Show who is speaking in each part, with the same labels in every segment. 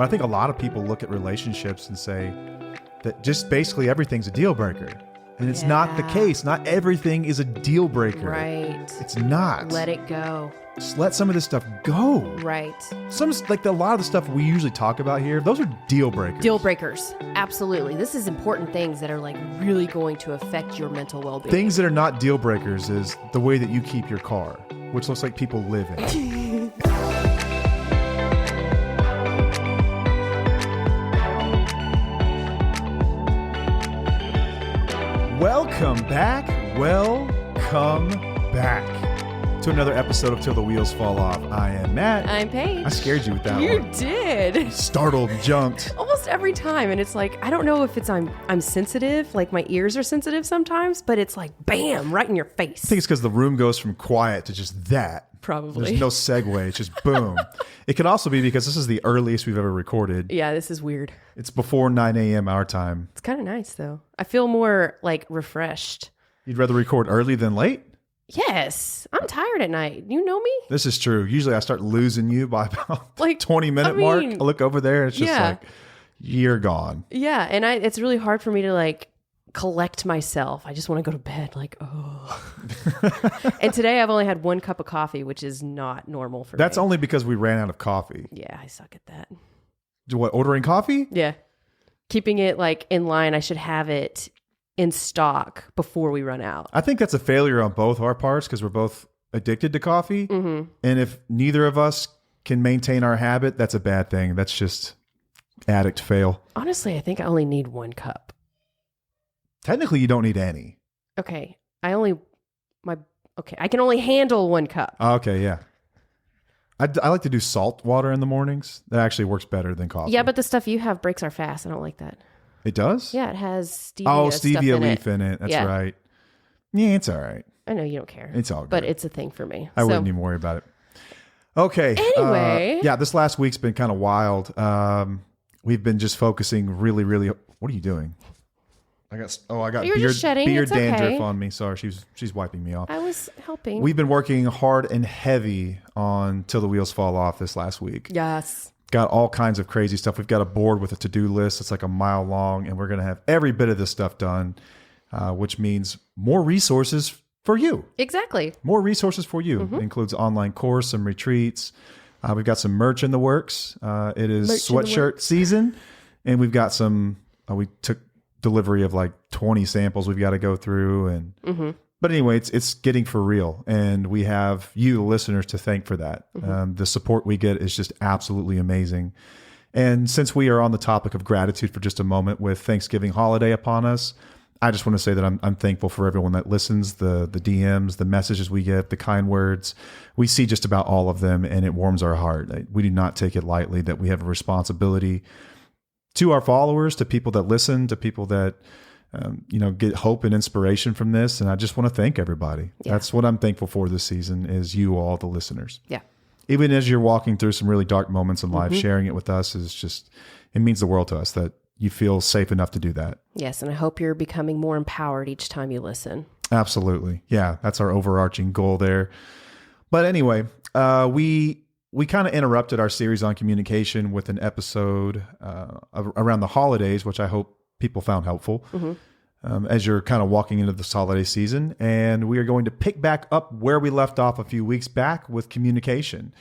Speaker 1: But I think a lot of people look at relationships and say that just basically everything's a deal breaker. And it's not the case. Not everything is a deal breaker.
Speaker 2: Right.
Speaker 1: It's not.
Speaker 2: Let it go.
Speaker 1: Just let some of this stuff go.
Speaker 2: Right.
Speaker 1: A lot of the stuff we usually talk about here, those are deal breakers.
Speaker 2: Deal breakers. Absolutely. This is important things that are like really going to affect your mental well-being.
Speaker 1: Things that are not deal breakers is the way that you keep your car, which looks like people live in it. Welcome back to another episode of Till the Wheels Fall Off. I am Matt.
Speaker 2: I'm Paige.
Speaker 1: I scared you with that one.
Speaker 2: You did.
Speaker 1: Startled, jumped.
Speaker 2: Almost every time. And it's like, I don't know if it's I'm sensitive, like my ears are sensitive sometimes, but it's like, bam, right in your face.
Speaker 1: I think it's because the room goes from quiet to just that.
Speaker 2: Probably.
Speaker 1: There's no segue. It's just boom. It could also be because this is the earliest we've ever recorded.
Speaker 2: Yeah, this is weird.
Speaker 1: It's before 9 a.m. our time.
Speaker 2: It's kind of nice, though. I feel more, like, refreshed.
Speaker 1: You'd rather record early than late?
Speaker 2: Yes. I'm tired at night. You know me?
Speaker 1: This is true. Usually I start losing you by about like 20-minute mark. I look over there and it's just like, you're gone.
Speaker 2: Yeah, and it's really hard for me to, like, collect myself. I just want to go to bed, like, oh. And today I've only had one cup of coffee, which is not normal for me.
Speaker 1: That's only because we ran out of coffee.
Speaker 2: Yeah, I suck at that.
Speaker 1: What, ordering coffee?
Speaker 2: Yeah. Keeping it like in line. I should have it in stock before we run out.
Speaker 1: I think that's a failure on both our parts because we're both addicted to coffee. Mm-hmm. And if neither of us can maintain our habit, that's a bad thing. That's just addict fail.
Speaker 2: Honestly, I think I only need one cup.
Speaker 1: Technically, you don't need any.
Speaker 2: Okay. I can only handle one cup.
Speaker 1: Okay, yeah. I like to do salt water in the mornings. That actually works better than coffee.
Speaker 2: Yeah, but the stuff you have breaks are fast. I don't like that.
Speaker 1: It does?
Speaker 2: Yeah, it has stevia.
Speaker 1: Oh, stevia
Speaker 2: stuff in
Speaker 1: leaf in it. That's right. Yeah, it's all right.
Speaker 2: I know you don't care.
Speaker 1: It's all good.
Speaker 2: But it's a thing for me.
Speaker 1: I wouldn't even worry about it. Okay.
Speaker 2: Anyway.
Speaker 1: Yeah, this last week's been kind of wild. We've been just focusing really. What are you doing? I got
Speaker 2: You're just shedding.
Speaker 1: beard
Speaker 2: It's
Speaker 1: dandruff
Speaker 2: okay.
Speaker 1: on me. Sorry, she's wiping me off.
Speaker 2: I was helping.
Speaker 1: We've been working hard and heavy on Till the Wheels Fall Off this last week.
Speaker 2: Yes.
Speaker 1: Got all kinds of crazy stuff. We've got a board with a to-do list. It's like a mile long, and we're going to have every bit of this stuff done, which means more resources for you.
Speaker 2: Exactly.
Speaker 1: More resources for you. It includes online course, some retreats. We've got some merch in the works. It is sweatshirt season, and we've got some. We took delivery of like 20 samples we've got to go through, and but anyway, it's getting for real, and we have you, the listeners, to thank for that. The support we get is just absolutely amazing. And since we are on the topic of gratitude for just a moment, with Thanksgiving holiday upon us, I just want to say that I'm thankful for everyone that listens, the DMs, the messages we get, the kind words. We see just about all of them, and it warms our heart. We do not take it lightly that we have a responsibility to our followers, to people that listen, to people that get hope and inspiration from this. And I just want to thank everybody. Yeah. That's what I'm thankful for this season, is you all, the listeners. Yeah. Even as you're walking through some really dark moments in life, sharing it with us it means the world to us that you feel safe enough to do that.
Speaker 2: Yes. And I hope you're becoming more empowered each time you listen.
Speaker 1: Absolutely. Yeah. That's our overarching goal there. But anyway, we kind of interrupted our series on communication with an episode around the holidays, which I hope people found helpful as you're kind of walking into this holiday season. And we are going to pick back up where we left off a few weeks back with communication.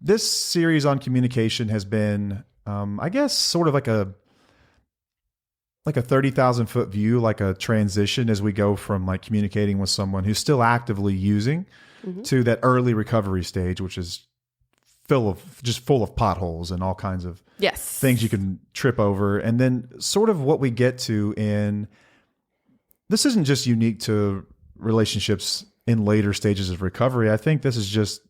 Speaker 1: This series on communication has been, I guess, sort of like a 30,000 foot view, like a transition as we go from like communicating with someone who's still actively using to that early recovery stage, which is full of potholes and all kinds of things you can trip over. And then sort of what we get to this isn't just unique to relationships in later stages of recovery. I think this is just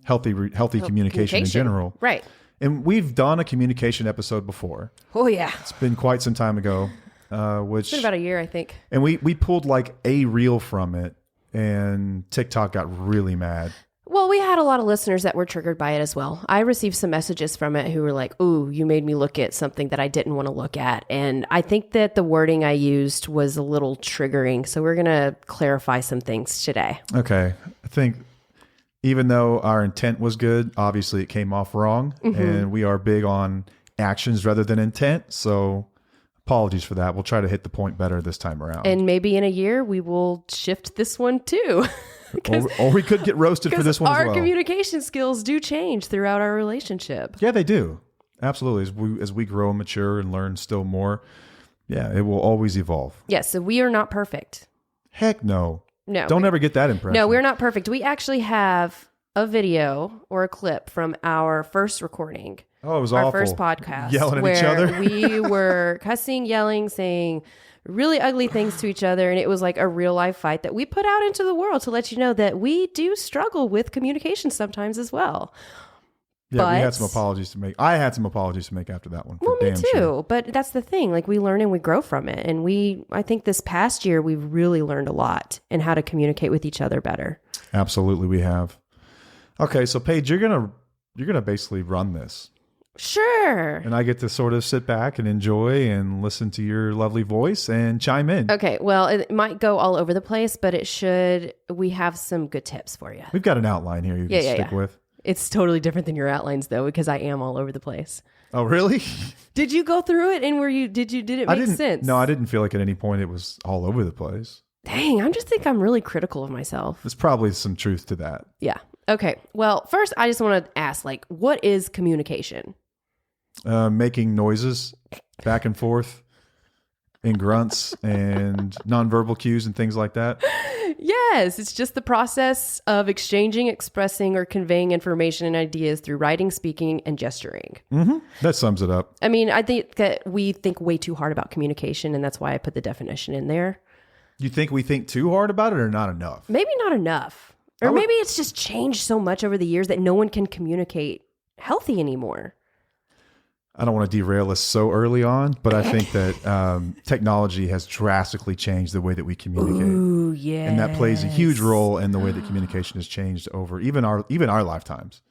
Speaker 1: healthy communication in general.
Speaker 2: Right.
Speaker 1: And we've done a communication episode before.
Speaker 2: Oh yeah.
Speaker 1: It's been quite some time ago, it's
Speaker 2: been about a year, I think.
Speaker 1: And we pulled like a reel from it, and TikTok got really mad.
Speaker 2: Well, we had a lot of listeners that were triggered by it as well. I received some messages from it who were like, ooh, you made me look at something that I didn't want to look at. And I think that the wording I used was a little triggering. So we're going to clarify some things today.
Speaker 1: Okay. I think even though our intent was good, obviously it came off wrong. And we are big on actions rather than intent. So apologies for that. We'll try to hit the point better this time around.
Speaker 2: And maybe in a year we will shift this one too.
Speaker 1: Or we could get roasted for this one as well.
Speaker 2: Our communication skills do change throughout our relationship.
Speaker 1: Yeah, they do. Absolutely. As we grow and mature and learn still more, yeah, it will always evolve.
Speaker 2: Yes, so we are not perfect.
Speaker 1: Heck no.
Speaker 2: No.
Speaker 1: Don't ever get that impression.
Speaker 2: No, we're not perfect. We actually have a video or a clip from our first recording.
Speaker 1: Oh, it was
Speaker 2: our
Speaker 1: awful.
Speaker 2: First podcast.
Speaker 1: Yelling at each other.
Speaker 2: We were cussing, yelling, saying really ugly things to each other. And it was like a real life fight that we put out into the world to let you know that we do struggle with communication sometimes as well.
Speaker 1: Yeah, we had some apologies to make. I had some apologies to make after that one.
Speaker 2: Well, me too. Sure. But that's the thing. Like, we learn and we grow from it. And I think this past year, we've really learned a lot in how to communicate with each other better.
Speaker 1: Absolutely, we have. Okay, so Paige, you're gonna basically run this.
Speaker 2: Sure.
Speaker 1: And I get to sort of sit back and enjoy and listen to your lovely voice and chime in.
Speaker 2: Okay, well, it might go all over the place, but we have some good tips for you.
Speaker 1: We've got an outline here you can stick with.
Speaker 2: It's totally different than your outlines, though, because I am all over the place.
Speaker 1: Oh, really?
Speaker 2: Did you go through it, and did it make sense?
Speaker 1: No, I didn't feel like at any point it was all over the place.
Speaker 2: Dang, I just think I'm really critical of myself.
Speaker 1: There's probably some truth to that.
Speaker 2: Yeah. Okay. Well, first, I just want to ask, what is communication?
Speaker 1: Making noises back and forth in grunts and nonverbal cues and things like that.
Speaker 2: Yes, it's just the process of exchanging, expressing, or conveying information and ideas through writing, speaking, and gesturing.
Speaker 1: Mm-hmm. That sums it up.
Speaker 2: I mean, I think that we think way too hard about communication, and that's why I put the definition in there.
Speaker 1: You think we think too hard about it or not enough?
Speaker 2: Maybe not enough. Or maybe it's just changed so much over the years that no one can communicate healthy anymore.
Speaker 1: I don't want to derail us so early on, but I think that technology has drastically changed the way that we communicate.
Speaker 2: Ooh, yeah.
Speaker 1: And that plays a huge role in the way that communication has changed over even our lifetimes.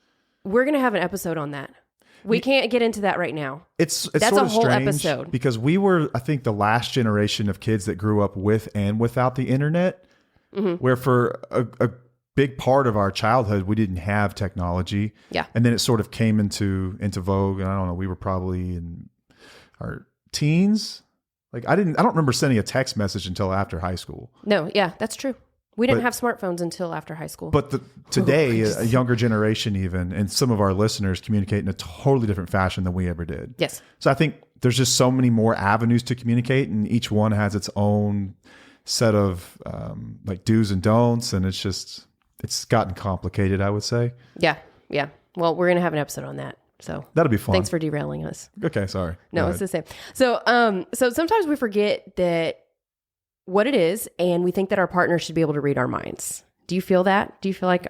Speaker 2: We're going to have an episode on that. We can't get into that right now.
Speaker 1: That's
Speaker 2: sort
Speaker 1: a
Speaker 2: of
Speaker 1: whole
Speaker 2: strange
Speaker 1: episode. Because we were, I think, the last generation of kids that grew up with and without the internet, where for a big part of our childhood, we didn't have technology.
Speaker 2: Yeah.
Speaker 1: And then it sort of came into vogue. And I don't know, we were probably in our teens. Like I don't remember sending a text message until after high school.
Speaker 2: No, yeah, that's true. We didn't have smartphones until after high school.
Speaker 1: But today, a younger generation even, and some of our listeners communicate in a totally different fashion than we ever did.
Speaker 2: Yes.
Speaker 1: So I think there's just so many more avenues to communicate, and each one has its own set of like do's and don'ts, and it's gotten complicated, I would say.
Speaker 2: Yeah, yeah. Well, we're going to have an episode on that. So
Speaker 1: that'll be fun.
Speaker 2: Thanks for derailing us.
Speaker 1: Okay, sorry.
Speaker 2: No, it's the same. So sometimes we forget that what it is, and we think that our partner should be able to read our minds. Do you feel that? Do you feel like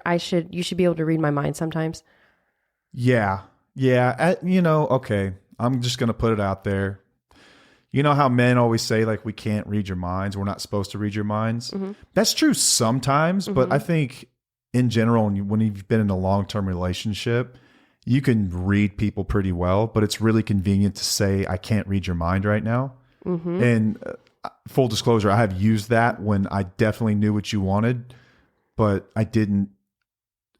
Speaker 2: you should be able to read my mind sometimes?
Speaker 1: Yeah. Okay. I'm just going to put it out there. You know how men always say, like, we can't read your minds. We're not supposed to read your minds. Mm-hmm. That's true sometimes, but I think in general, when you've been in a long-term relationship, you can read people pretty well, but it's really convenient to say, I can't read your mind right now. Mm-hmm. And full disclosure, I have used that when I definitely knew what you wanted, but I didn't.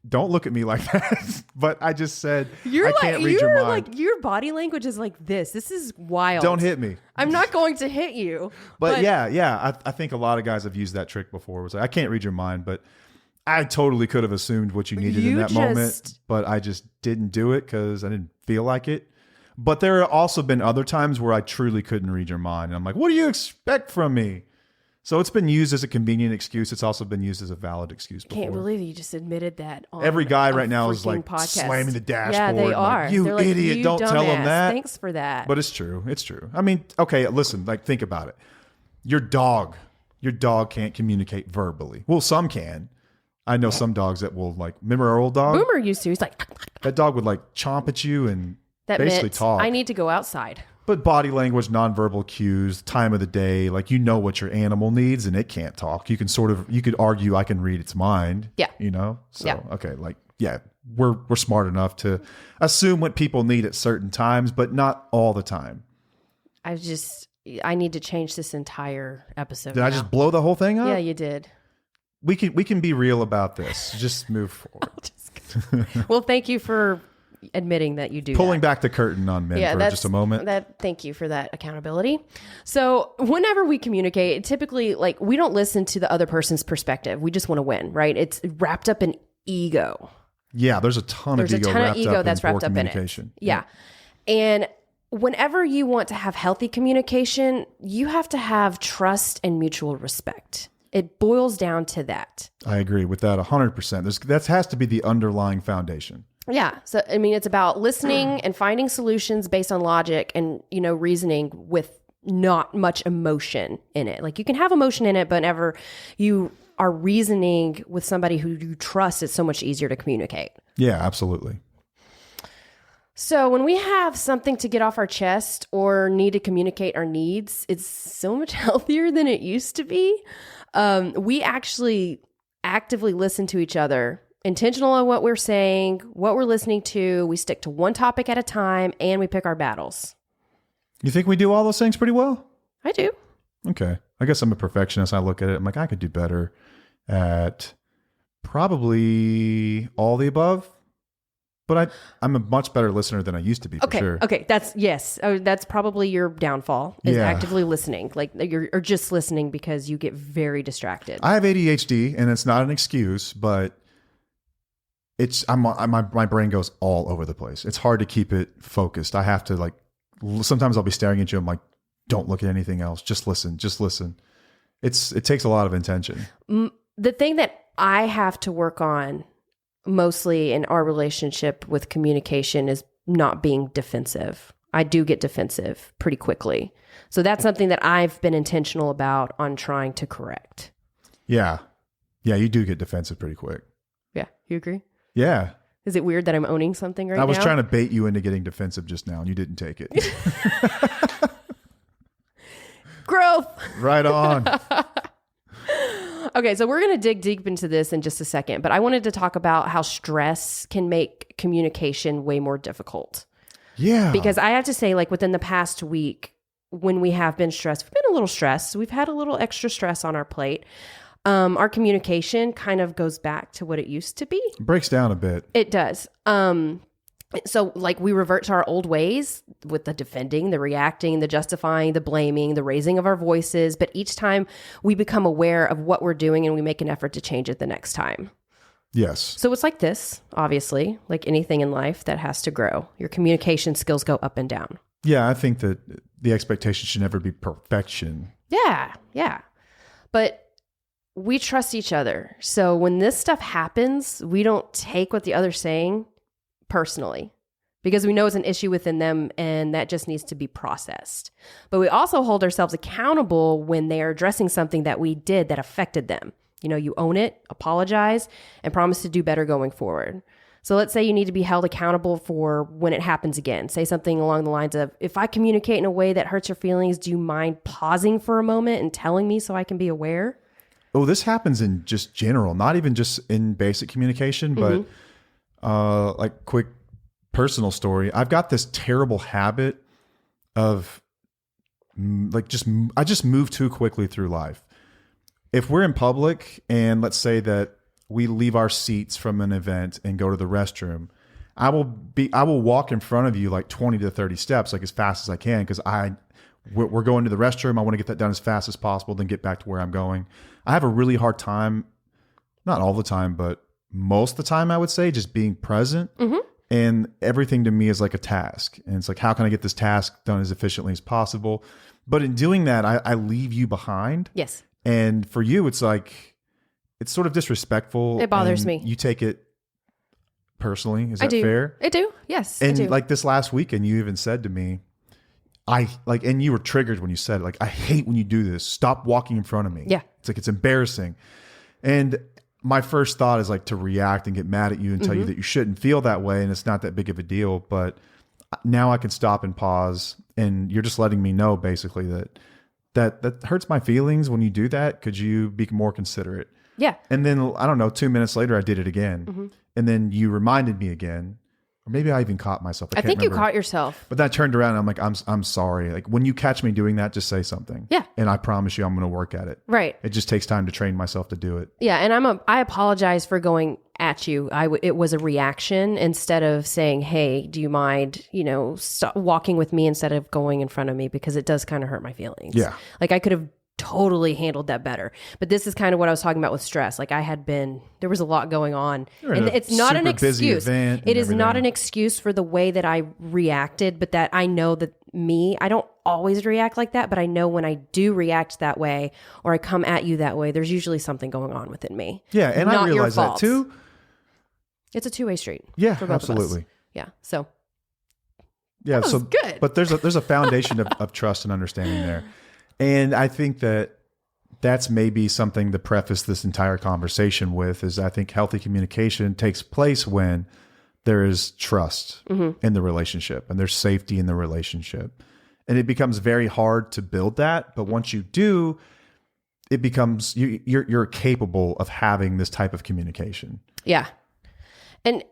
Speaker 1: Don't look at me like that. But I just said, I can't read your mind.
Speaker 2: Like, your body language is like this. This is wild.
Speaker 1: Don't hit me.
Speaker 2: I'm not going to hit you.
Speaker 1: But yeah. I think a lot of guys have used that trick before. It was like, I can't read your mind, but I totally could have assumed what you needed in that moment, but I just didn't do it because I didn't feel like it. But there have also been other times where I truly couldn't read your mind. And I'm like, what do you expect from me? So it's been used as a convenient excuse. It's also been used as a valid excuse before.
Speaker 2: Can't believe you just admitted that.
Speaker 1: Every guy right now is like slamming the dashboard.
Speaker 2: Yeah, they are.
Speaker 1: Like, you idiot,
Speaker 2: you
Speaker 1: don't tell them that.
Speaker 2: Thanks for that.
Speaker 1: But it's true. It's true. I mean, okay, listen, like think about it. Your dog can't communicate verbally. Well, some can. I know some dogs that will like, remember our old dog?
Speaker 2: Boomer used to. He's like,
Speaker 1: that dog would like chomp at you and
Speaker 2: that
Speaker 1: basically
Speaker 2: meant
Speaker 1: talk.
Speaker 2: I need to go outside.
Speaker 1: But body language, nonverbal cues, time of the day, like you know what your animal needs and it can't talk. You could argue I can read its mind.
Speaker 2: Yeah.
Speaker 1: You know? So,
Speaker 2: yeah.
Speaker 1: Okay. Like, yeah, we're smart enough to assume what people need at certain times, but not all the time.
Speaker 2: I need to change this entire episode.
Speaker 1: Did I just blow the whole thing up?
Speaker 2: Yeah, you did.
Speaker 1: We can be real about this. Just move forward.
Speaker 2: Well, thank you for admitting that you do
Speaker 1: Pulling back the curtain on men for just a moment.
Speaker 2: Thank you for that accountability. So whenever we communicate, typically like we don't listen to the other person's perspective. We just want to win, right? It's wrapped up in ego.
Speaker 1: Yeah, there's a ton of ego that's wrapped up in it.
Speaker 2: Yeah. And whenever you want to have healthy communication, you have to have trust and mutual respect. It boils down to that.
Speaker 1: I agree with that 100%. That has to be the underlying foundation.
Speaker 2: Yeah. So, I mean, it's about listening and finding solutions based on logic and, reasoning with not much emotion in it. Like you can have emotion in it, but whenever you are reasoning with somebody who you trust, it's so much easier to communicate.
Speaker 1: Yeah, absolutely.
Speaker 2: So when we have something to get off our chest or need to communicate our needs, it's so much healthier than it used to be. We actually actively listen to each other, intentional on what we're saying, what we're listening to. We stick to one topic at a time, and we pick our battles.
Speaker 1: You think we do all those things pretty well?
Speaker 2: I do.
Speaker 1: Okay. I guess I'm a perfectionist. I look at it. I'm like, I could do better at probably all the above. But I'm a much better listener than I used to be, for sure.
Speaker 2: Okay. That's probably your downfall, is actively listening. Like you're just listening because you get very distracted.
Speaker 1: I have ADHD, and it's not an excuse, but my brain goes all over the place. It's hard to keep it focused. I have to sometimes I'll be staring at you. I'm like, don't look at anything else. Just listen. It takes a lot of intention.
Speaker 2: The thing that I have to work on mostly in our relationship with communication is not being defensive. I do get defensive pretty quickly. So that's something that I've been intentional about on trying to correct.
Speaker 1: Yeah. Yeah, you do get defensive pretty quick.
Speaker 2: Yeah. You agree?
Speaker 1: Yeah.
Speaker 2: Is it weird that I'm owning something right now?
Speaker 1: I was trying to bait you into getting defensive just now, and you didn't take it.
Speaker 2: Growth.
Speaker 1: Right on.
Speaker 2: Okay, so we're going to dig deep into this in just a second, but I wanted to talk about how stress can make communication way more difficult.
Speaker 1: Yeah.
Speaker 2: Because I have to say, like within the past week, when we have been stressed, we've been a little stressed. We've had a little extra stress on our plate. Our communication kind of goes back to what it used to be.
Speaker 1: It breaks down a bit.
Speaker 2: It does. So like we revert to our old ways with the defending, the reacting, the justifying, the blaming, the raising of our voices. But each time we become aware of what we're doing and we make an effort to change it the next time.
Speaker 1: Yes.
Speaker 2: So it's like this, obviously, like anything in life that has to grow. Your communication skills go up and down.
Speaker 1: Yeah, I think that the expectation should never be perfection.
Speaker 2: Yeah. But we trust each other. So when this stuff happens, we don't take what the other's saying personally, because we know it's an issue within them and that just needs to be processed. But we also hold ourselves accountable when they are addressing something that we did that affected them. You own it, apologize, and promise to do better going forward. So let's say you need to be held accountable for when it happens again. Say something along the lines of, if I communicate in a way that hurts your feelings, do you mind pausing for a moment and telling me so I can be aware?
Speaker 1: Oh, this happens in just general, not even just in basic communication, but like quick personal story. I've got this terrible habit of I just move too quickly through life. If we're in public and let's say that we leave our seats from an event and go to the restroom, I will walk in front of you like 20 to 30 steps, like as fast as I can. Cause we're going to the restroom. I want to get that done as fast as possible, then get back to where I'm going. I have a really hard time, not all the time, but most of the time, I would say, just being present. And everything to me is like a task. And it's like, how can I get this task done as efficiently as possible? But in doing that, I leave you behind.
Speaker 2: Yes.
Speaker 1: And for you, it's like, it's sort of disrespectful.
Speaker 2: It bothers me.
Speaker 1: You take it personally. Is that fair?
Speaker 2: I do. Yes.
Speaker 1: And
Speaker 2: I do.
Speaker 1: like this last weekend, you even said to me, and you were triggered when you said it, like, I hate when you do this. Stop walking in front of me.
Speaker 2: Yeah.
Speaker 1: It's like, it's embarrassing. And my first thought is like to react and get mad at you and tell you that you shouldn't feel that way. And it's not that big of a deal. But now I can stop and pause. And you're just letting me know basically that hurts my feelings when you do that. Could you be more considerate?
Speaker 2: Yeah.
Speaker 1: And then, I don't know, 2 minutes later, I did it again. And then you reminded me again. Or maybe I even caught myself.
Speaker 2: I think you
Speaker 1: remember.
Speaker 2: caught yourself.
Speaker 1: But then I turned around and I'm like, I'm sorry. Like when you catch me doing that, just say something.
Speaker 2: Yeah.
Speaker 1: And I promise you I'm going to work at it.
Speaker 2: Right.
Speaker 1: It just takes time to train myself to do it.
Speaker 2: Yeah. And I apologize for going at you. It was a reaction instead of saying, hey, do you mind, stop walking with me instead of going in front of me, because it does kind of hurt my feelings.
Speaker 1: Yeah.
Speaker 2: Like I could have totally handled that better. But this is kind of what I was talking about with stress. Like there was a lot going on. And it's not an excuse. It is not an excuse for the way that I reacted, but that I know that I don't always react like that, but I know when I do react that way or I come at you that way, there's usually something going on within me.
Speaker 1: Yeah, and I realize that too.
Speaker 2: It's a two-way street.
Speaker 1: Yeah,
Speaker 2: for both
Speaker 1: absolutely.
Speaker 2: Of us. Yeah. So
Speaker 1: yeah,
Speaker 2: that was good.
Speaker 1: But there's a foundation of trust and understanding there. And I think that's maybe something to preface this entire conversation with is I think healthy communication takes place when there is trust in the relationship and there's safety in the relationship. And it becomes very hard to build that. But once you do, it becomes, you're capable of having this type of communication.
Speaker 2: Yeah. And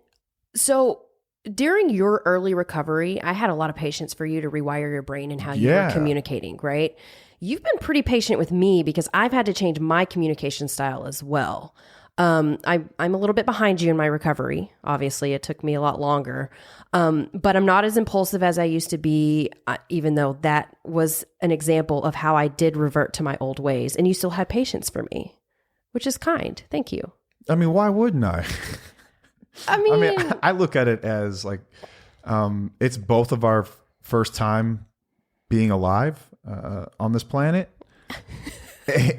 Speaker 2: so during your early recovery, I had a lot of patience for you to rewire your brain and how you were communicating, right? You've been pretty patient with me because I've had to change my communication style as well. I'm a little bit behind you in my recovery. Obviously, it took me a lot longer. But I'm not as impulsive as I used to be, even though that was an example of how I did revert to my old ways. And you still had patience for me, which is kind. Thank you.
Speaker 1: I mean, why wouldn't I? I mean, I look at it as like, it's both of our first time being alive on this planet.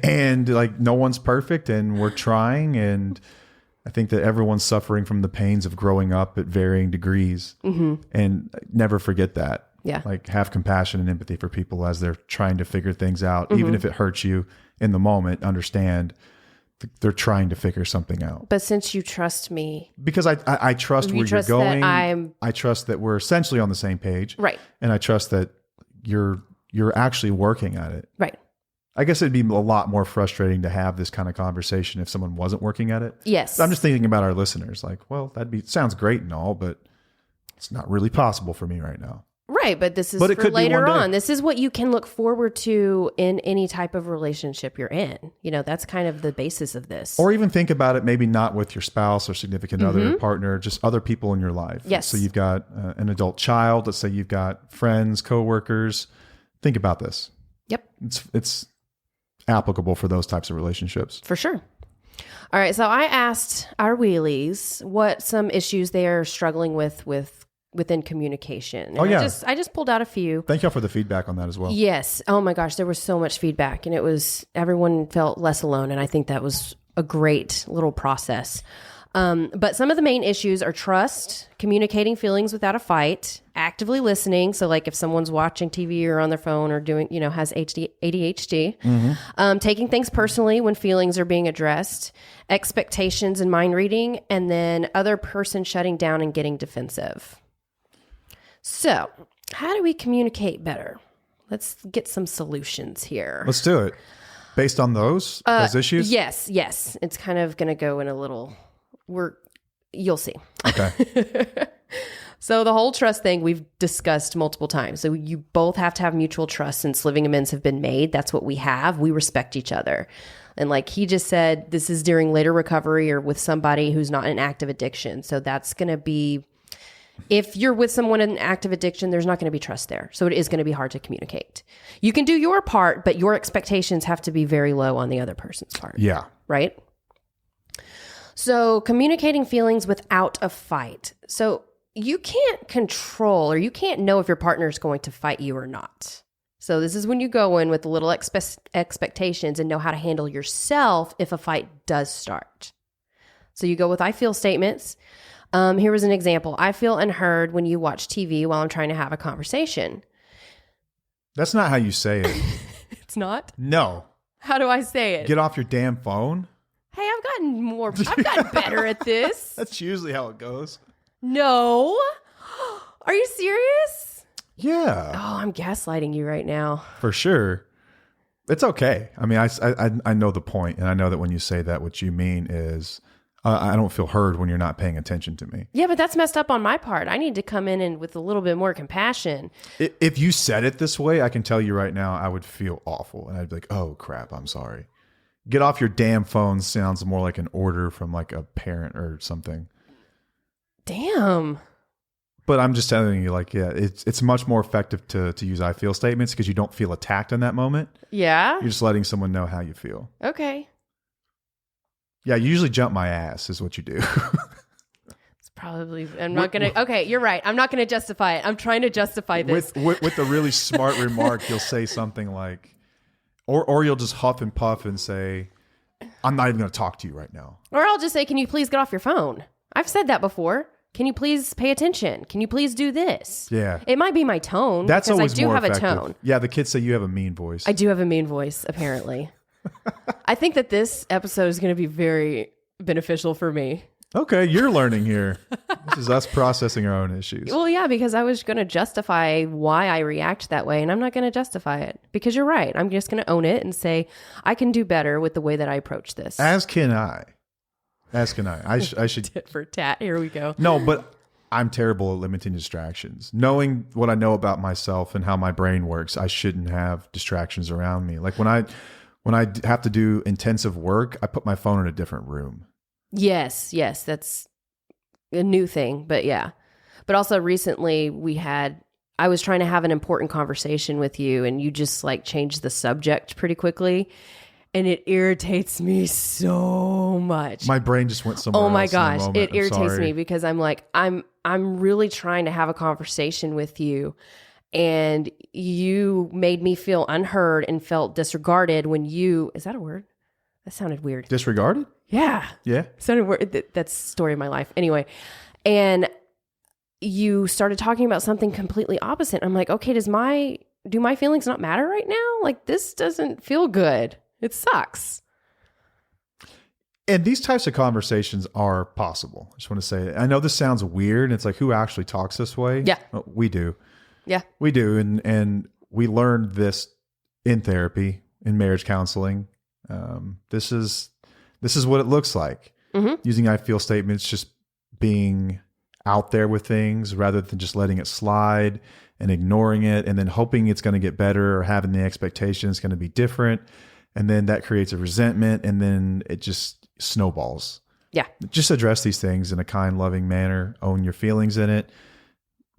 Speaker 1: And like no one's perfect and we're trying. And I think that everyone's suffering from the pains of growing up at varying degrees. And never forget that.
Speaker 2: Yeah.
Speaker 1: Like have compassion and empathy for people as they're trying to figure things out. Even if it hurts you in the moment, understand they're trying to figure something out.
Speaker 2: But since you trust me.
Speaker 1: Because I trust where you're going.
Speaker 2: I
Speaker 1: trust that we're essentially on the same page.
Speaker 2: Right.
Speaker 1: And I trust that you're actually working at it.
Speaker 2: Right.
Speaker 1: I guess it'd be a lot more frustrating to have this kind of conversation if someone wasn't working at it.
Speaker 2: Yes.
Speaker 1: I'm just thinking about our listeners. Like, well, sounds great and all, but it's not really possible for me right now.
Speaker 2: Right. But this is for later on. This is what you can look forward to in any type of relationship you're in. That's kind of the basis of this.
Speaker 1: Or even think about it, maybe not with your spouse or significant other, partner, just other people in your life.
Speaker 2: Yes.
Speaker 1: So you've got an adult child. Let's say you've got friends, coworkers. Think about this.
Speaker 2: Yep.
Speaker 1: It's applicable for those types of relationships.
Speaker 2: For sure. All right. So I asked our wheelies what some issues they are struggling within communication. And I just pulled out a few.
Speaker 1: Thank y'all for the feedback on that as well.
Speaker 2: Yes. Oh my gosh. There was so much feedback and everyone felt less alone. And I think that was a great little process. But some of the main issues are trust, communicating feelings without a fight, actively listening. So like if someone's watching TV or on their phone or doing, has ADHD, taking things personally when feelings are being addressed, expectations and mind reading, and then other person shutting down and getting defensive. So how do we communicate better? Let's get some solutions here.
Speaker 1: Let's do it. Based on those issues?
Speaker 2: Yes. It's kind of going to go in a little... You'll see.
Speaker 1: Okay.
Speaker 2: So the whole trust thing we've discussed multiple times. So you both have to have mutual trust since living amends have been made. That's what we have. We respect each other. And like he just said, this is during later recovery or with somebody who's not in active addiction. So that's going to be, if you're with someone in active addiction, there's not going to be trust there. So it is going to be hard to communicate. You can do your part, but your expectations have to be very low on the other person's part.
Speaker 1: Yeah.
Speaker 2: Right? So communicating feelings without a fight. So you can't control or you can't know if your partner is going to fight you or not. So this is when you go in with little expectations and know how to handle yourself if a fight does start. So you go with I feel statements. Here was an example. I feel unheard when you watch TV while I'm trying to have a conversation.
Speaker 1: That's not how you say it.
Speaker 2: It's not?
Speaker 1: No.
Speaker 2: How do I say it?
Speaker 1: Get off your damn phone.
Speaker 2: Hey, I've gotten better at this.
Speaker 1: That's usually how it goes.
Speaker 2: No. Are you serious?
Speaker 1: Yeah.
Speaker 2: Oh, I'm gaslighting you right now.
Speaker 1: For sure. It's okay. I mean, I know the point, and I know that when you say that, what you mean is I don't feel heard when you're not paying attention to me.
Speaker 2: Yeah, but that's messed up on my part. I need to come in and with a little bit more compassion.
Speaker 1: If you said it this way, I can tell you right now, I would feel awful. And I'd be like, oh, crap, I'm sorry. Get off your damn phone sounds more like an order from like a parent or something.
Speaker 2: Damn.
Speaker 1: But I'm just telling you, like, yeah, it's much more effective to use I feel statements because you don't feel attacked in that moment.
Speaker 2: Yeah?
Speaker 1: You're just letting someone know how you feel.
Speaker 2: Okay.
Speaker 1: Yeah, you usually jump my ass is what you do.
Speaker 2: It's probably, I'm not going to, okay, you're right. I'm not going to justify it. I'm trying to justify this.
Speaker 1: With a really smart remark, you'll say something like, or you'll just huff and puff and say, I'm not even going to talk to you right now.
Speaker 2: Or I'll just say, can you please get off your phone? I've said that before. Can you please pay attention? Can you please do this?
Speaker 1: Yeah.
Speaker 2: It might be my tone.
Speaker 1: That's always
Speaker 2: I do
Speaker 1: more
Speaker 2: have
Speaker 1: effective.
Speaker 2: a tone.
Speaker 1: Yeah, the kids say you have a mean voice.
Speaker 2: I do have a mean voice, apparently. I think that this episode is going to be very beneficial for me.
Speaker 1: Okay, you're learning here. This is us processing our own issues.
Speaker 2: Well, yeah, because I was going to justify why I react that way, and I'm not going to justify it because you're right. I'm just going to own it and say I can do better with the way that I approach this.
Speaker 1: As can I. I should.
Speaker 2: Tit for tat. Here we go.
Speaker 1: No, but I'm terrible at limiting distractions. Knowing what I know about myself and how my brain works, I shouldn't have distractions around me. Like when I have to do intensive work, I put my phone in a different room.
Speaker 2: Yes, that's a new thing, but yeah. But also recently I was trying to have an important conversation with you and you just like changed the subject pretty quickly and it irritates me so much.
Speaker 1: My brain just went somewhere else.
Speaker 2: Oh my gosh,
Speaker 1: in the moment.
Speaker 2: it irritates
Speaker 1: sorry.
Speaker 2: me because I'm like, I'm really trying to have a conversation with you and you made me feel unheard and felt disregarded when is that a word? That sounded weird.
Speaker 1: Disregarded?
Speaker 2: Yeah.
Speaker 1: Yeah.
Speaker 2: Sounded weird. That's the story of my life. Anyway, and you started talking about something completely opposite. I'm like, okay, do my feelings not matter right now? Like this doesn't feel good. It sucks.
Speaker 1: And these types of conversations are possible. I just want to say, I know this sounds weird. It's like, who actually talks this way?
Speaker 2: Yeah.
Speaker 1: Well, we do.
Speaker 2: Yeah.
Speaker 1: We do. And we learned this in therapy, in marriage counseling. This is what it looks like. Mm-hmm. Using I feel statements, just being out there with things rather than just letting it slide and ignoring it and then hoping it's going to get better or having the expectation it's going to be different. And then that creates a resentment and then it just snowballs.
Speaker 2: Yeah.
Speaker 1: Just address these things in a kind, loving manner. Own your feelings in it.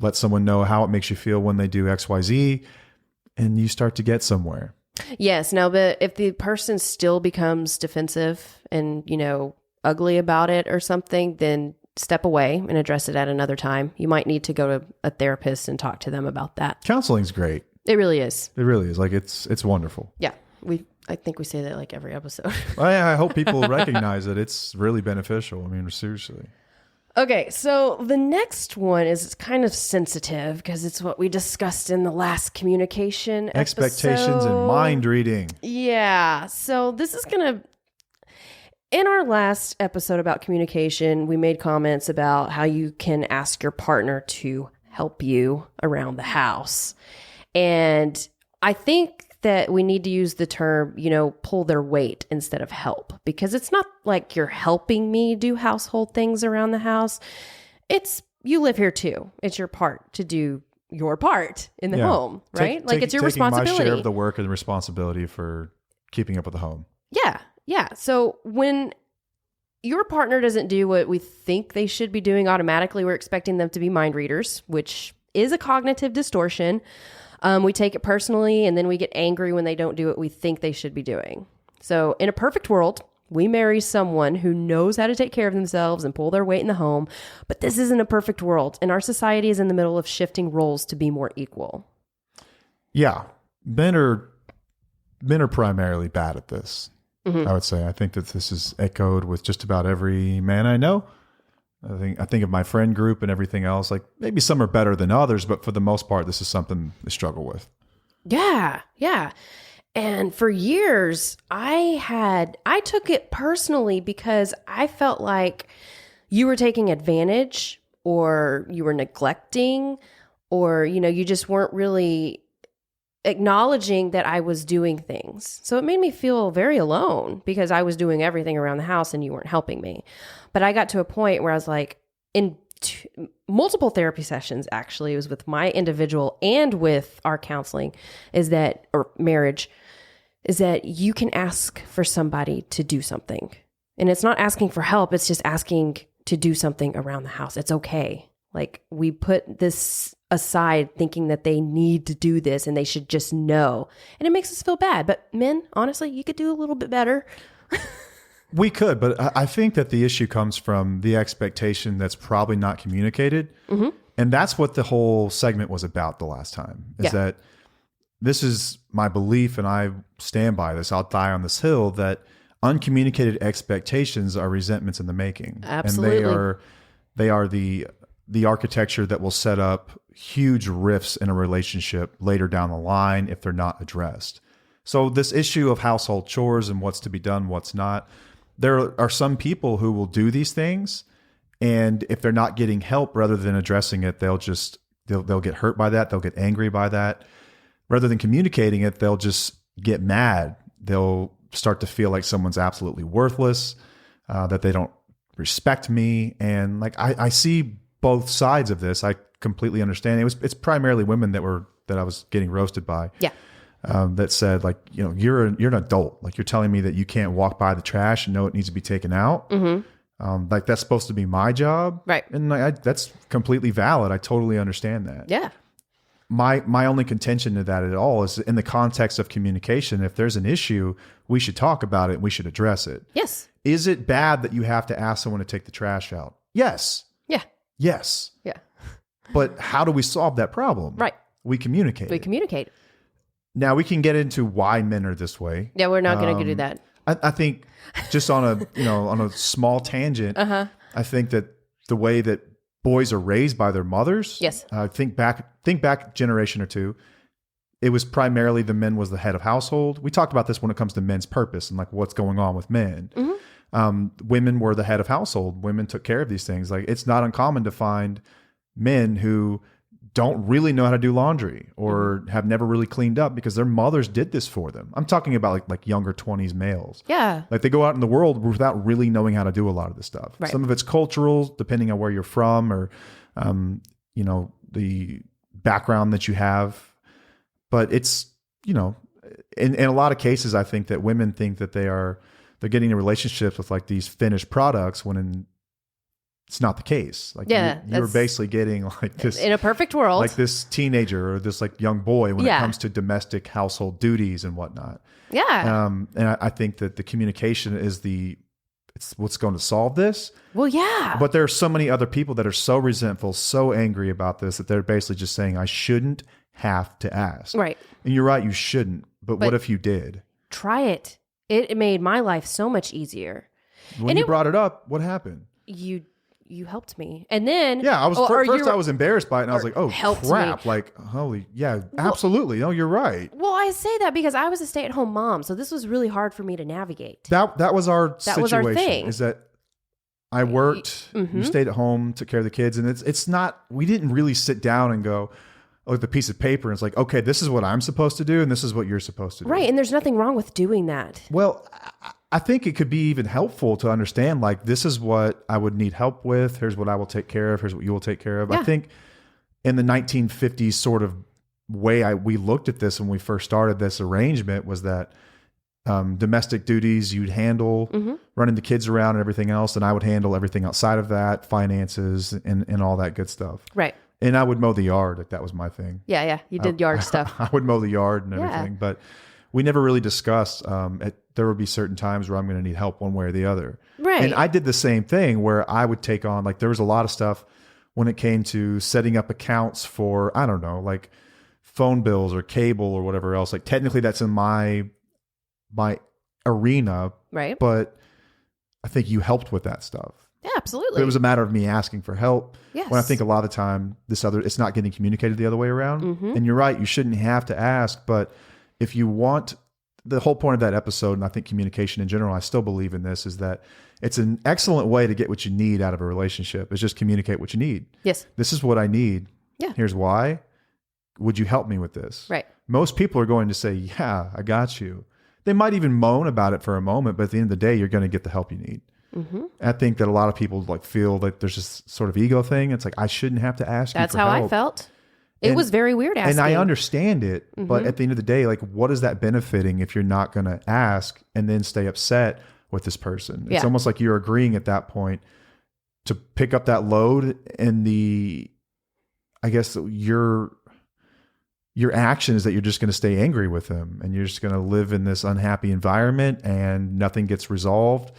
Speaker 1: Let someone know how it makes you feel when they do X, Y, Z, and you start to get somewhere.
Speaker 2: Yes. Now, but if the person still becomes defensive and, ugly about it or something, then step away and address it at another time. You might need to go to a therapist and talk to them about that.
Speaker 1: Counseling's great.
Speaker 2: It really is.
Speaker 1: It really is. Like it's wonderful.
Speaker 2: Yeah. I think we say that like every episode.
Speaker 1: I hope people recognize it. It's really beneficial. I mean, seriously.
Speaker 2: Okay, so the next one is kind of sensitive because it's what we discussed in the last communication
Speaker 1: Expectations
Speaker 2: episode.
Speaker 1: and mind reading.
Speaker 2: Yeah, so this is going to... In our last episode about communication, we made comments about how you can ask your partner to help you around the house. And I think that we need to use the term, pull their weight instead of help, because it's not like you're helping me do household things around the house. It's, you live here too. It's your part to do your part in the home, right? It's your responsibility.
Speaker 1: My share of the work and responsibility for keeping up with the home.
Speaker 2: Yeah. Yeah. So when your partner doesn't do what we think they should be doing automatically, we're expecting them to be mind readers, which is a cognitive distortion. We take it personally and then we get angry when they don't do what we think they should be doing. So in a perfect world, we marry someone who knows how to take care of themselves and pull their weight in the home. But this isn't a perfect world. And our society is in the middle of shifting roles to be more equal.
Speaker 1: Yeah. Men are primarily bad at this. Mm-hmm. I would say. I think that this is echoed with just about every man I know. I think of my friend group and everything else. Like maybe some are better than others, but for the most part, this is something they struggle with.
Speaker 2: Yeah, yeah. And for years, I took it personally because I felt like you were taking advantage or you were neglecting or, you just weren't really acknowledging that I was doing things. So it made me feel very alone because I was doing everything around the house and you weren't helping me. But I got to a point where I was like, in multiple therapy sessions, actually, it was with my individual and with our counseling, or marriage, is that you can ask for somebody to do something. And it's not asking for help. It's just asking to do something around the house. It's okay. Like, we put this aside thinking that they need to do this and they should just know. And it makes us feel bad. But men, honestly, you could do a little bit better.
Speaker 1: We could, but I think that the issue comes from the expectation that's probably not communicated. Mm-hmm. And that's what the whole segment was about the last time, is that this is my belief, and I stand by this. I'll die on this hill, that uncommunicated expectations are resentments in the making.
Speaker 2: Absolutely.
Speaker 1: And they are the architecture that will set up huge rifts in a relationship later down the line if they're not addressed. So this issue of household chores and what's to be done, what's not, there are some people who will do these things, and if they're not getting help, rather than addressing it, they'll get hurt by that. They'll get angry by that. Rather than communicating it, they'll just get mad. They'll start to feel like someone's absolutely worthless, that they don't respect me. And like, I see both sides of this. I completely understand. It's primarily women that I was getting roasted by.
Speaker 2: Yeah.
Speaker 1: That said, like, you know, you're an adult. Like, you're telling me that you can't walk by the trash and know it needs to be taken out. Mm-hmm. Like, that's supposed to be my job.
Speaker 2: Right.
Speaker 1: And that's completely valid. I totally understand that.
Speaker 2: Yeah.
Speaker 1: My only contention to that at all is in the context of communication. If there's an issue, we should talk about it and we should address it.
Speaker 2: Yes.
Speaker 1: Is it bad that you have to ask someone to take the trash out? Yes.
Speaker 2: Yeah.
Speaker 1: Yes.
Speaker 2: Yeah.
Speaker 1: But how do we solve that problem?
Speaker 2: Right.
Speaker 1: We communicate.
Speaker 2: We communicate.
Speaker 1: Now we can get into why men are this way.
Speaker 2: Yeah, we're not going to do that.
Speaker 1: I think just on a small tangent, I think that the way that boys are raised by their mothers.
Speaker 2: Yes.
Speaker 1: Think back generation or two. It was primarily the men was the head of household. We talked about this when it comes to men's purpose and like what's going on with men. Mm-hmm. Women were the head of household. Women took care of these things. Like, it's not uncommon to find men who don't really know how to do laundry or have never really cleaned up because their mothers did this for them. I'm talking about like younger 20s males.
Speaker 2: Yeah.
Speaker 1: Like, they go out in the world without really knowing how to do a lot of this stuff.
Speaker 2: Right.
Speaker 1: Some of it's cultural, depending on where you're from or, the background that you have. But it's, in a lot of cases, I think that women think that they're getting in relationships with like these finished products when it's not the case. Like, you're basically getting like this
Speaker 2: in a perfect world,
Speaker 1: like this teenager or this like young boy when it comes to domestic household duties and whatnot.
Speaker 2: Yeah.
Speaker 1: And I think that the communication is it's what's going to solve this.
Speaker 2: Well, yeah.
Speaker 1: But there are so many other people that are so resentful, so angry about this that they're basically just saying, I shouldn't have to ask.
Speaker 2: Right.
Speaker 1: And you're right, you shouldn't. But what if you did?
Speaker 2: Try it. It made my life so much easier.
Speaker 1: When you brought it up, what happened?
Speaker 2: You helped me. And then
Speaker 1: I was first I was embarrassed by it, and I was like, oh crap.
Speaker 2: Me.
Speaker 1: Like, holy, absolutely. No, you're right.
Speaker 2: Well, I say that because I was a stay-at-home mom, so this was really hard for me to navigate.
Speaker 1: That was our situation.
Speaker 2: Was our thing.
Speaker 1: Is that I worked, you stayed at home, took care of the kids, and it's not, we didn't really sit down and go, with a piece of paper, and it's like, okay, this is what I'm supposed to do, and this is what you're supposed to do.
Speaker 2: Right, and there's nothing wrong with doing that.
Speaker 1: Well, I think it could be even helpful to understand, like, this is what I would need help with. Here's what I will take care of. Here's what you will take care of. Yeah. I think in the 1950s sort of way we looked at this when we first started this arrangement was that domestic duties you'd handle, running the kids around and everything else, and I would handle everything outside of that, finances and all that good stuff.
Speaker 2: Right.
Speaker 1: And I would mow the yard if that was my thing.
Speaker 2: Yeah. You did yard stuff.
Speaker 1: I would mow the yard and everything, but we never really discussed, there would be certain times where I'm going to need help one way or the other.
Speaker 2: Right.
Speaker 1: And I did the same thing where I would take on, like, there was a lot of stuff when it came to setting up accounts for, I don't know, like phone bills or cable or whatever else. Like, technically that's in my arena.
Speaker 2: Right.
Speaker 1: But I think you helped with that stuff.
Speaker 2: Yeah, absolutely.
Speaker 1: But it was a matter of me asking for help.
Speaker 2: Yes.
Speaker 1: When I think a lot of the time it's not getting communicated the other way around. Mm-hmm. And you're right, you shouldn't have to ask, but if you want, the whole point of that episode, and I think communication in general, I still believe in this, is that it's an excellent way to get what you need out of a relationship, is just communicate what you need.
Speaker 2: Yes.
Speaker 1: This is what I need.
Speaker 2: Yeah.
Speaker 1: Here's why. would you help me with this?
Speaker 2: Right.
Speaker 1: Most people are going to say, yeah, I got you. They might even moan about it for a moment, but at the end of the day, you're going to get the help you need. Mm-hmm. I think that a lot of people like feel like there's this sort of ego thing. It's like, I shouldn't have to ask you for help.
Speaker 2: That's how I felt. It was very weird asking.
Speaker 1: And I understand it, but at the end of the day, like, what is that benefiting if you're not going to ask and then stay upset with this person? It's almost like you're agreeing at that point to pick up that load, and I guess your action is that you're just going to stay angry with them, and you're just going to live in this unhappy environment, and nothing gets resolved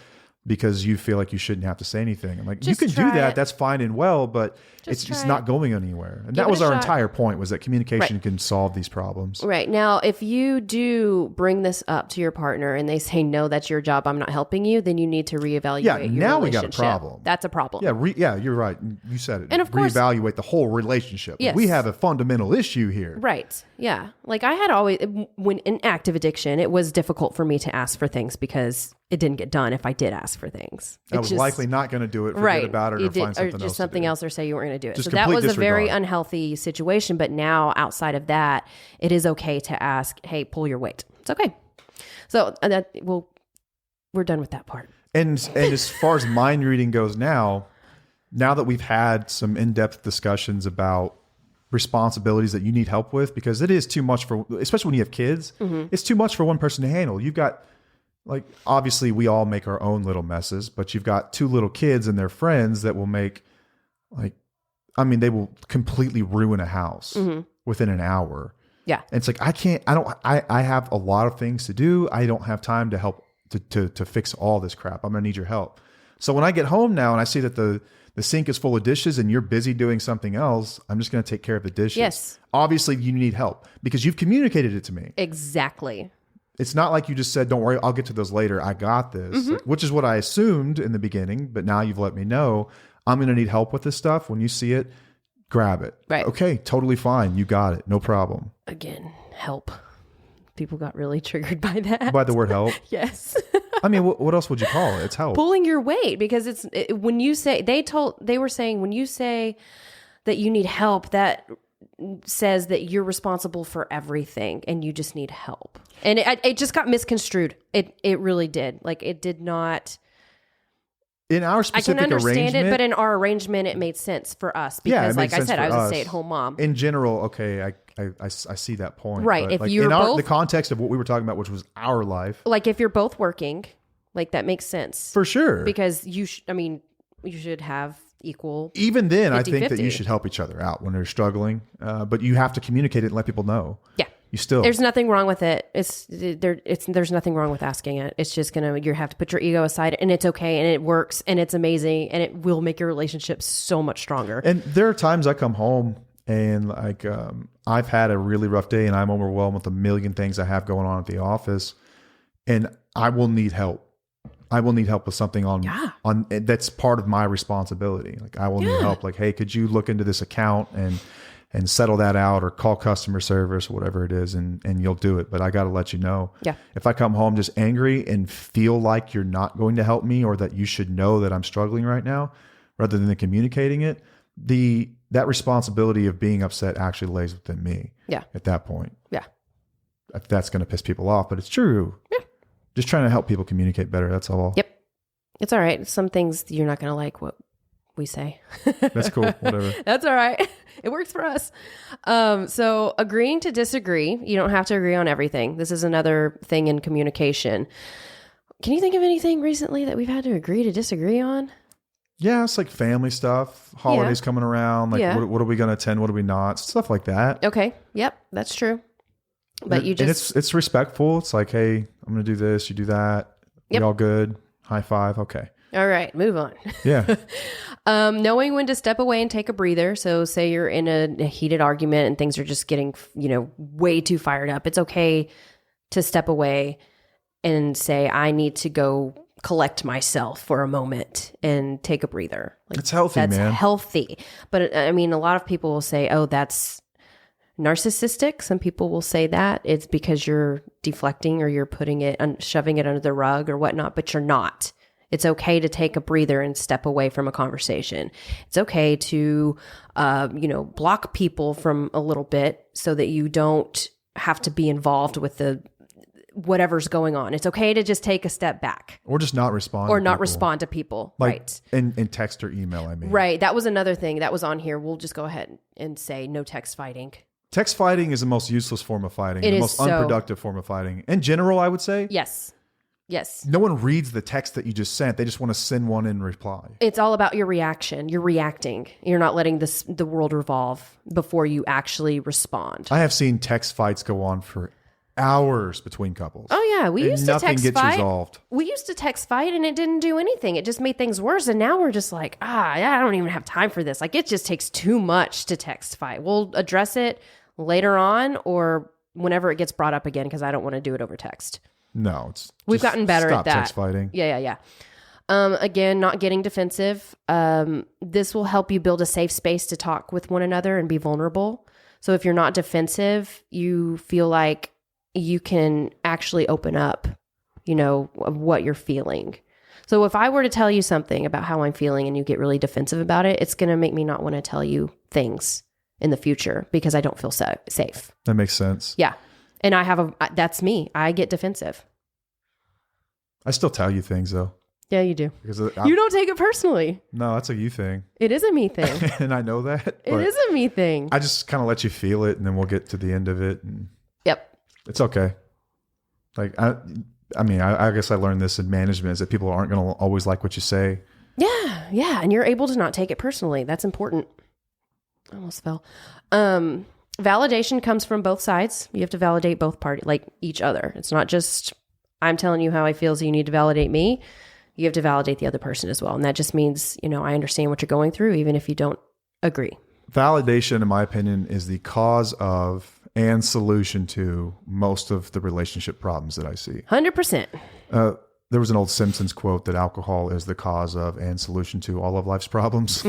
Speaker 1: because you feel like you shouldn't have to say anything. I'm like,
Speaker 2: just
Speaker 1: you can do that.
Speaker 2: It.
Speaker 1: That's fine and well, but it's just not going anywhere. And that was our entire point, was that communication can solve these problems.
Speaker 2: Right. Now, if you do bring this up to your partner and they say, no, that's your job, I'm not helping you, then you need to reevaluate your relationship.
Speaker 1: Now we got a problem.
Speaker 2: That's a problem.
Speaker 1: Yeah, you're right. You said it.
Speaker 2: And of course,
Speaker 1: reevaluate the whole relationship.
Speaker 2: Yes.
Speaker 1: We have a fundamental issue here.
Speaker 2: Right. Yeah. Like I had always, when in active addiction, it was difficult for me to ask for things because it didn't get done if I did ask for things.
Speaker 1: I was likely not going to do it, forget about it, or find something else.
Speaker 2: Or just something else, or say you weren't going to do it.
Speaker 1: Just
Speaker 2: so that was
Speaker 1: disregard.
Speaker 2: A very unhealthy situation. But now, outside of that, it is okay to ask, hey, pull your weight. It's okay. So we're done with that part.
Speaker 1: And as far as mind reading goes now that we've had some in-depth discussions about responsibilities that you need help with, because it is too much especially when you have kids, it's too much for one person to handle. You've got, like, obviously we all make our own little messes, but you've got two little kids and their friends that will make, like, they will completely ruin a house within an hour. Yeah. And it's like, I have a lot of things to do. I don't have time to help to fix all this crap. I'm going to need your help. So when I get home now and I see that the sink is full of dishes and you're busy doing something else, I'm just going to take care of the dishes.
Speaker 2: Yes.
Speaker 1: Obviously you need help because you've communicated it to me.
Speaker 2: Exactly.
Speaker 1: It's not like you just said, don't worry, I'll get to those later. I got this, which is what I assumed in the beginning. But now you've let me know I'm going to need help with this stuff. When you see it, grab it.
Speaker 2: Right.
Speaker 1: Okay, totally fine. You got it. No problem.
Speaker 2: Again, help. People got really triggered by that.
Speaker 1: By the word help?
Speaker 2: Yes.
Speaker 1: What else would you call it? It's help.
Speaker 2: Pulling your weight, because when you say, they were saying, when you say that you need help, that says that you're responsible for everything and you just need help. And it just got misconstrued. It really did. Like, it did not.
Speaker 1: In our specific arrangement. I can understand
Speaker 2: it, but in our arrangement, it made sense for us because, like I said, I was a stay-at-home mom.
Speaker 1: In general, okay, I see that point.
Speaker 2: Right.
Speaker 1: But,
Speaker 2: if you're both,
Speaker 1: the context of what we were talking about, which was our life.
Speaker 2: Like, if you're both working, like, that makes sense.
Speaker 1: For sure.
Speaker 2: Because you should have equal.
Speaker 1: Even then, 50-50. I think that you should help each other out when they're struggling. But you have to communicate it and let people know. Yeah. There's nothing wrong with it. There's nothing wrong with asking it. It's just you have to put your ego aside, and it's okay, and it works, and it's amazing, and it will make your relationship so much stronger. And there are times I come home and, like, I've had a really rough day and I'm overwhelmed with a million things I have going on at the office, and I will need help. I will need help with something on that's part of my responsibility. Like, I will need help. Like, hey, could you look into this account and settle that out, or call customer service or whatever it is, and you'll do it. But I got to let you know. Yeah. If I come home just angry and feel like you're not going to help me, or that you should know that I'm struggling right now, rather than communicating it, that responsibility of being upset actually lays within me. Yeah. At that point. Yeah. That's going to piss people off, but it's true. Yeah. Just trying to help people communicate better. That's all. Yep. It's all right. Some things you're not going to like what we say. That's cool. Whatever. That's all right. It works for us. So agreeing to disagree. You don't have to agree on everything. This is another thing in communication. Can you think of anything recently that we've had to agree to disagree on? Yeah, it's like family stuff, holidays coming around. Like, what are we going to attend? What are we not? Stuff like that. Okay. Yep. That's true. But it's respectful. It's like, hey, I'm going to do this. You do that. Yep. We all good. High five. Okay. All right, move on. Yeah. Knowing when to step away and take a breather. So say you're in a heated argument and things are just getting, way too fired up. It's okay to step away and say, I need to go collect myself for a moment and take a breather. Like, it's healthy, man. That's healthy. But a lot of people will say, oh, that's narcissistic. Some people will say that it's because you're deflecting or you're putting it, shoving it under the rug or whatnot, but you're not.
Speaker 2: It's okay to take a breather and step away from a conversation. It's okay to, block people from a little bit so that you don't have to be involved with whatever's going on. It's okay to just take a step back.
Speaker 1: Or just not respond.
Speaker 2: Or not respond to people.
Speaker 1: Like
Speaker 2: right.
Speaker 1: In text or email, I mean.
Speaker 2: Right. That was another thing that was on here. We'll just go ahead and say no text fighting.
Speaker 1: Text fighting is the most useless form of fighting.
Speaker 2: It
Speaker 1: the
Speaker 2: is
Speaker 1: most
Speaker 2: so
Speaker 1: unproductive form of fighting. In general, I would say.
Speaker 2: Yes. Yes.
Speaker 1: No one reads the text that you just sent. They just want to send one in reply.
Speaker 2: It's all about your reaction. You're reacting. You're not letting the world revolve before you actually respond.
Speaker 1: I have seen text fights go on for hours between couples.
Speaker 2: Oh yeah, we used to text fight.
Speaker 1: Nothing gets resolved.
Speaker 2: We used to text fight and it didn't do anything. It just made things worse. And now we're just like, I don't even have time for this. Like it just takes too much to text fight. We'll address it later on or whenever it gets brought up again because I don't want to do it over text.
Speaker 1: No,
Speaker 2: we've gotten better at that.
Speaker 1: Text fighting.
Speaker 2: Yeah. Again, not getting defensive. This will help you build a safe space to talk with one another and be vulnerable. So if you're not defensive, you feel like you can actually open up, of what you're feeling. So if I were to tell you something about how I'm feeling and you get really defensive about it, it's going to make me not want to tell you things in the future because I don't feel safe.
Speaker 1: That makes sense.
Speaker 2: Yeah. And that's me. I get defensive.
Speaker 1: I still tell you things though.
Speaker 2: Yeah, you do.
Speaker 1: Because
Speaker 2: you don't take it personally.
Speaker 1: No, that's a you thing.
Speaker 2: It is a me thing.
Speaker 1: And I know that.
Speaker 2: It is a me thing.
Speaker 1: I just kind of let you feel it and then we'll get to the end of it. And
Speaker 2: yep.
Speaker 1: It's okay. Like, I guess I learned this in management is that people aren't going to always like what you say.
Speaker 2: Yeah. Yeah. And you're able to not take it personally. That's important. I almost fell. Validation comes from both sides. You have to validate both parties, like each other. It's not just I'm telling you how I feel, so you need to validate me. You have to validate the other person as well. And that just means, I understand what you're going through, even if you don't agree.
Speaker 1: Validation, in my opinion, is the cause of and solution to most of the relationship problems that I see.
Speaker 2: 100%.
Speaker 1: There was an old Simpsons quote that alcohol is the cause of and solution to all of life's problems.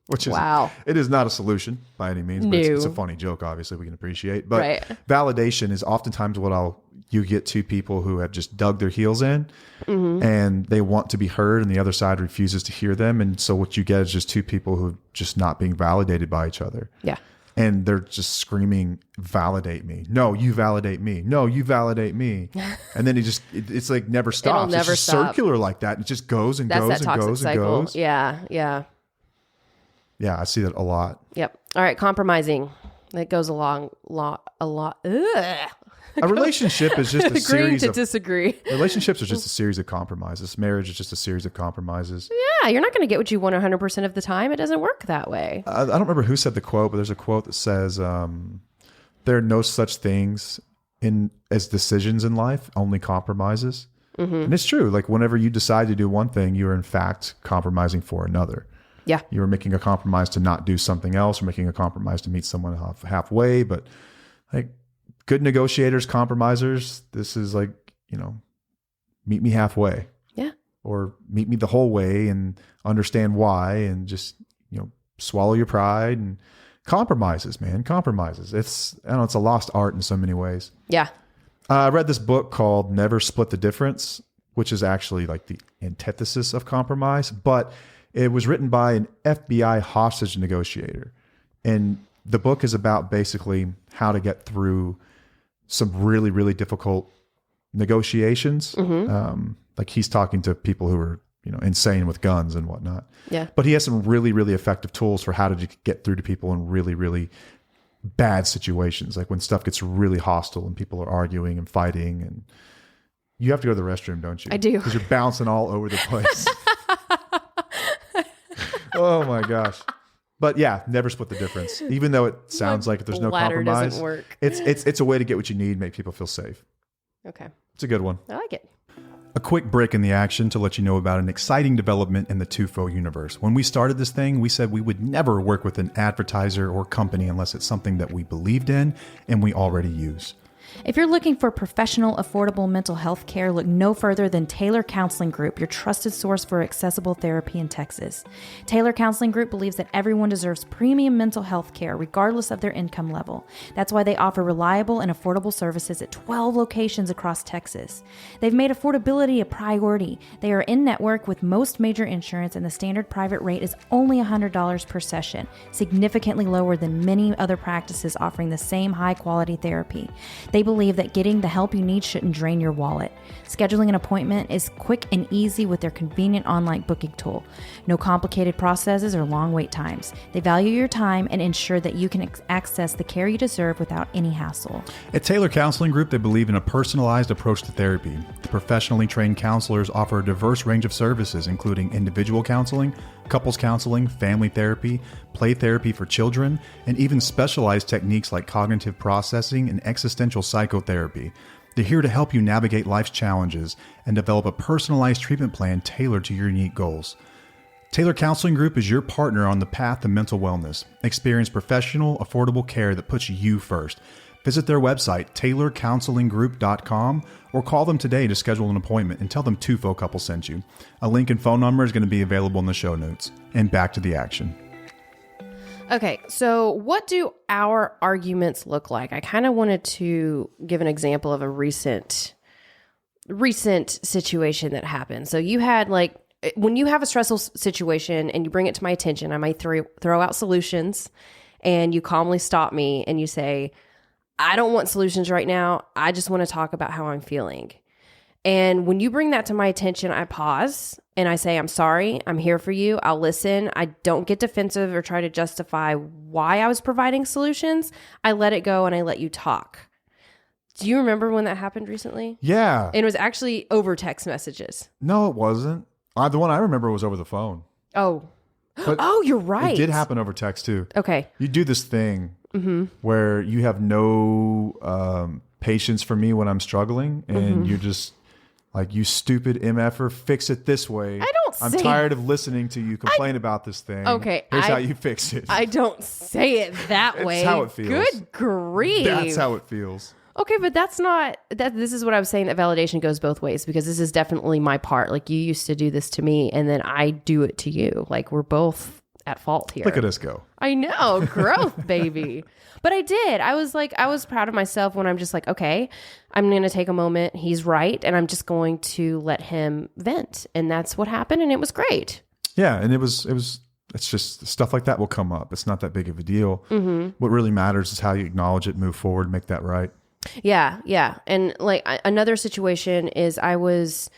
Speaker 1: Which is,
Speaker 2: wow.
Speaker 1: It is not a solution by any means, but it's a funny joke, obviously, we can appreciate. But validation is oftentimes what you get two people who have just dug their heels in and they want to be heard and the other side refuses to hear them. And so what you get is just two people who are just not being validated by each other.
Speaker 2: Yeah.
Speaker 1: And they're just screaming, validate me. No, you validate me. No, you validate me. And then it's like never stops.
Speaker 2: It'll never
Speaker 1: it's just
Speaker 2: stop.
Speaker 1: circular like that. It just goes and goes and goes and goes.
Speaker 2: Yeah. Yeah.
Speaker 1: Yeah, I see that a lot.
Speaker 2: Yep. All right. Compromising. That goes along a lot. Ugh.
Speaker 1: A relationship is just a series
Speaker 2: to disagree.
Speaker 1: Relationships are just a series of compromises. Marriage is just a series of compromises.
Speaker 2: Yeah, you're not going to get what you want 100% of the time. It doesn't work that way.
Speaker 1: I don't remember who said the quote, but there's a quote that says, there are no such things as decisions in life, only compromises. And it's true. Like whenever you decide to do one thing, you're in fact compromising for another.
Speaker 2: Yeah.
Speaker 1: You were making a compromise to not do something else or making a compromise to meet someone halfway. But like good negotiators, compromisers, this is like, meet me halfway.
Speaker 2: Yeah.
Speaker 1: Or meet me the whole way and understand why and just, swallow your pride and compromises, man. Compromises. It's a lost art in so many ways.
Speaker 2: Yeah.
Speaker 1: I read this book called Never Split the Difference, which is actually like the antithesis of compromise, but it was written by an FBI hostage negotiator. And the book is about basically how to get through some really, really difficult negotiations. Like he's talking to people who are, insane with guns and whatnot.
Speaker 2: Yeah.
Speaker 1: But he has some really, really effective tools for how to get through to people in really, really bad situations. Like when stuff gets really hostile and people are arguing and fighting and you have to go to the restroom, don't you?
Speaker 2: I do.
Speaker 1: Because you're bouncing all over the place. Oh my gosh. But yeah, never split the difference. Even though it sounds like there's no compromise,
Speaker 2: doesn't work.
Speaker 1: It's a way to get what you need, make people feel safe.
Speaker 2: Okay.
Speaker 1: It's a good one.
Speaker 2: I like it.
Speaker 1: A quick break in the action to let you know about an exciting development in the TUFO universe. When we started this thing, we said we would never work with an advertiser or company unless it's something that we believed in and we already use.
Speaker 3: If you're looking for professional, affordable mental health care, look no further than Taylor Counseling Group, your trusted source for accessible therapy in Texas. Taylor Counseling Group believes that everyone deserves premium mental health care, regardless of their income level. That's why they offer reliable and affordable services at 12 locations across Texas. They've made affordability a priority. They are in network with most major insurance, and the standard private rate is only $100 per session, significantly lower than many other practices offering the same high-quality therapy. They believe that getting the help you need shouldn't drain your wallet. Scheduling an appointment is quick and easy with their convenient online booking tool. No complicated processes or long wait times. They value your time and ensure that you can access the care you deserve without any hassle.
Speaker 1: At Taylor Counseling Group, they believe in a personalized approach to therapy. The professionally trained counselors offer a diverse range of services, including individual counseling, couples counseling, family therapy, play therapy for children, and even specialized techniques like cognitive processing and existential psychotherapy. They're here to help you navigate life's challenges and develop a personalized treatment plan tailored to your unique goals. Taylor Counseling Group is your partner on the path to mental wellness. Experience professional, affordable care that puts you first. Visit their website, taylorcounselinggroup.com, or call them today to schedule an appointment and tell them Tufo Couple sent you. A link and phone number is going to be available in the show notes. And back to the action.
Speaker 2: Okay, so what do our arguments look like? I kind of wanted to give an example of a recent situation that happened. So you had when you have a stressful situation and you bring it to my attention, I might throw out solutions, and you calmly stop me and you say, I don't want solutions right now. I just want to talk about how I'm feeling. And when you bring that to my attention, I pause and I say, I'm sorry. I'm here for you. I'll listen. I don't get defensive or try to justify why I was providing solutions. I let it go and I let you talk. Do you remember when that happened recently?
Speaker 1: Yeah.
Speaker 2: And it was actually over text messages.
Speaker 1: No, it wasn't. The one I remember was over the phone.
Speaker 2: Oh.
Speaker 1: But
Speaker 2: oh, you're right.
Speaker 1: It did happen over text too.
Speaker 2: Okay.
Speaker 1: You do this thing where you have no patience for me when I'm struggling, and you're just like, you stupid MFer, fix it this way. I'm tired of listening to you complain about this thing.
Speaker 2: Okay.
Speaker 1: Here's how you fix it.
Speaker 2: I don't say it that way.
Speaker 1: That's how it feels.
Speaker 2: Good grief.
Speaker 1: That's how it feels.
Speaker 2: Okay, but that's not that. This is what I was saying, that validation goes both ways, because this is definitely my part. Like, you used to do this to me and then I do it to you. Like, we're both at fault here.
Speaker 1: Look at us go.
Speaker 2: I know, growth, baby. But I did. I was proud of myself when I'm just like, okay, I'm going to take a moment. He's right. And I'm just going to let him vent. And that's what happened. And it was great.
Speaker 1: Yeah. And it's just stuff like that will come up. It's not that big of a deal. What really matters is how you acknowledge it, move forward, make that right.
Speaker 2: Yeah. Yeah. And like another situation is I was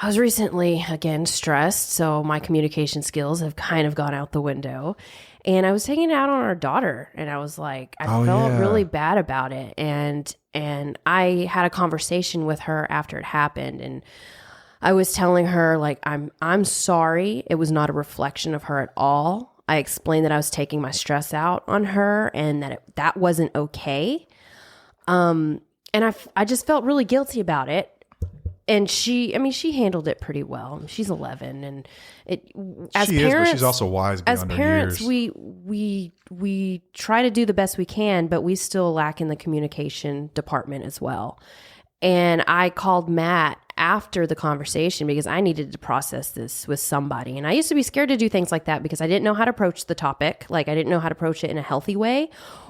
Speaker 2: recently, again, stressed. So my communication skills have kind of gone out the window. And I was taking it out on our daughter, and I was like, I felt really bad about it. And I had a conversation with her after it happened, and I was telling her, like, I'm sorry. It was not a reflection of her at all. I explained that I was taking my stress out on her and that that wasn't okay. And I just felt really guilty about it. And she handled it pretty well. She's 11, and as
Speaker 1: she
Speaker 2: parents,
Speaker 1: is, but she's also wise beyond her
Speaker 2: parents,
Speaker 1: years.
Speaker 2: we try to do the best we can, but we still lack in the communication department as well. And I called Matt after the conversation because I needed to process this with somebody. And I used to be scared to do things like that because I didn't know how to approach the topic. Like, I didn't know how to approach it in a healthy way,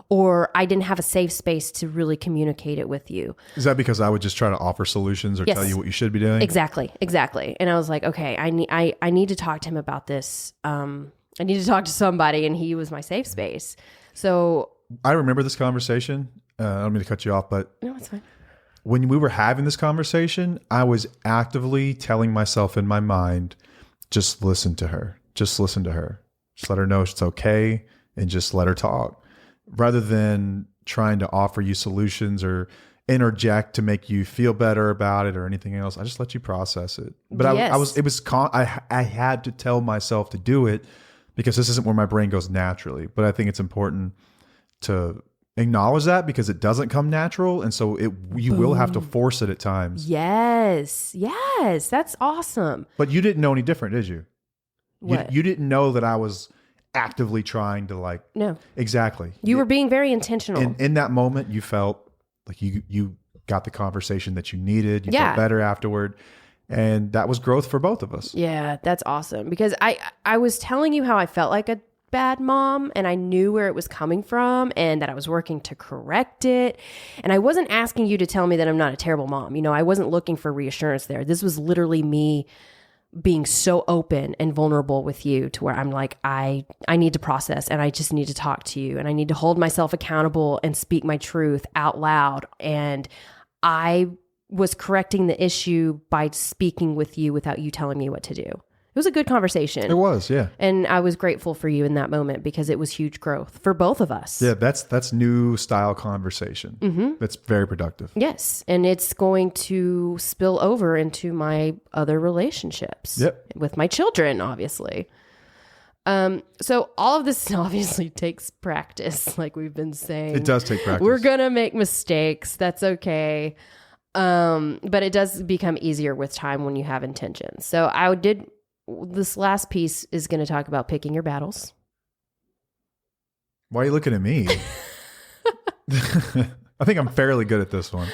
Speaker 2: or I didn't have a safe space to really communicate it with you.
Speaker 1: Is that because I would just try to offer solutions or tell you what you should be doing?
Speaker 2: Exactly. And I was like, okay, I need to talk to him about this. I need to talk to somebody, and he was my safe space. So
Speaker 1: I remember this conversation. I don't mean to cut you off, but
Speaker 2: no, it's fine.
Speaker 1: When we were having this conversation, I was actively telling myself in my mind, just listen to her. Just listen to her. Just let her know it's okay, and just let her talk. Rather than trying to offer you solutions or interject to make you feel better about it or anything else. I just let you process it. But I had to tell myself to do it because this isn't where my brain goes naturally. But I think it's important to acknowledge that because it doesn't come natural. And so you will have to force it at times.
Speaker 2: Yes. That's awesome.
Speaker 1: But you didn't know any different, did you?
Speaker 2: What?
Speaker 1: You didn't know that I was actively trying to
Speaker 2: No.
Speaker 1: Exactly.
Speaker 2: You were being very intentional.
Speaker 1: In that moment, you felt like you got the conversation that you needed. You
Speaker 2: Yeah.
Speaker 1: felt better afterward. And that was growth for both of us.
Speaker 2: Yeah, that's awesome. Because I was telling you how I felt like a bad mom, and I knew where it was coming from and that I was working to correct it. And I wasn't asking you to tell me that I'm not a terrible mom. You know, I wasn't looking for reassurance there. This was literally me being so open and vulnerable with you to where I'm like, I need to process, and I just need to talk to you, and I need to hold myself accountable and speak my truth out loud. And I was correcting the issue by speaking with you without you telling me what to do. It was a good conversation.
Speaker 1: It was, yeah.
Speaker 2: And I was grateful for you in that moment because it was huge growth for both of us.
Speaker 1: Yeah, that's new style conversation. Mm-hmm. That's very productive.
Speaker 2: Yes. And it's going to spill over into my other relationships.
Speaker 1: Yep.
Speaker 2: With my children, obviously. So all of this obviously takes practice, like we've been saying.
Speaker 1: It does take practice.
Speaker 2: We're going to make mistakes. That's okay. But it does become easier with time when you have intentions. So this last piece is going to talk about picking your battles.
Speaker 1: Why are you looking at me? I think I'm fairly good at this one.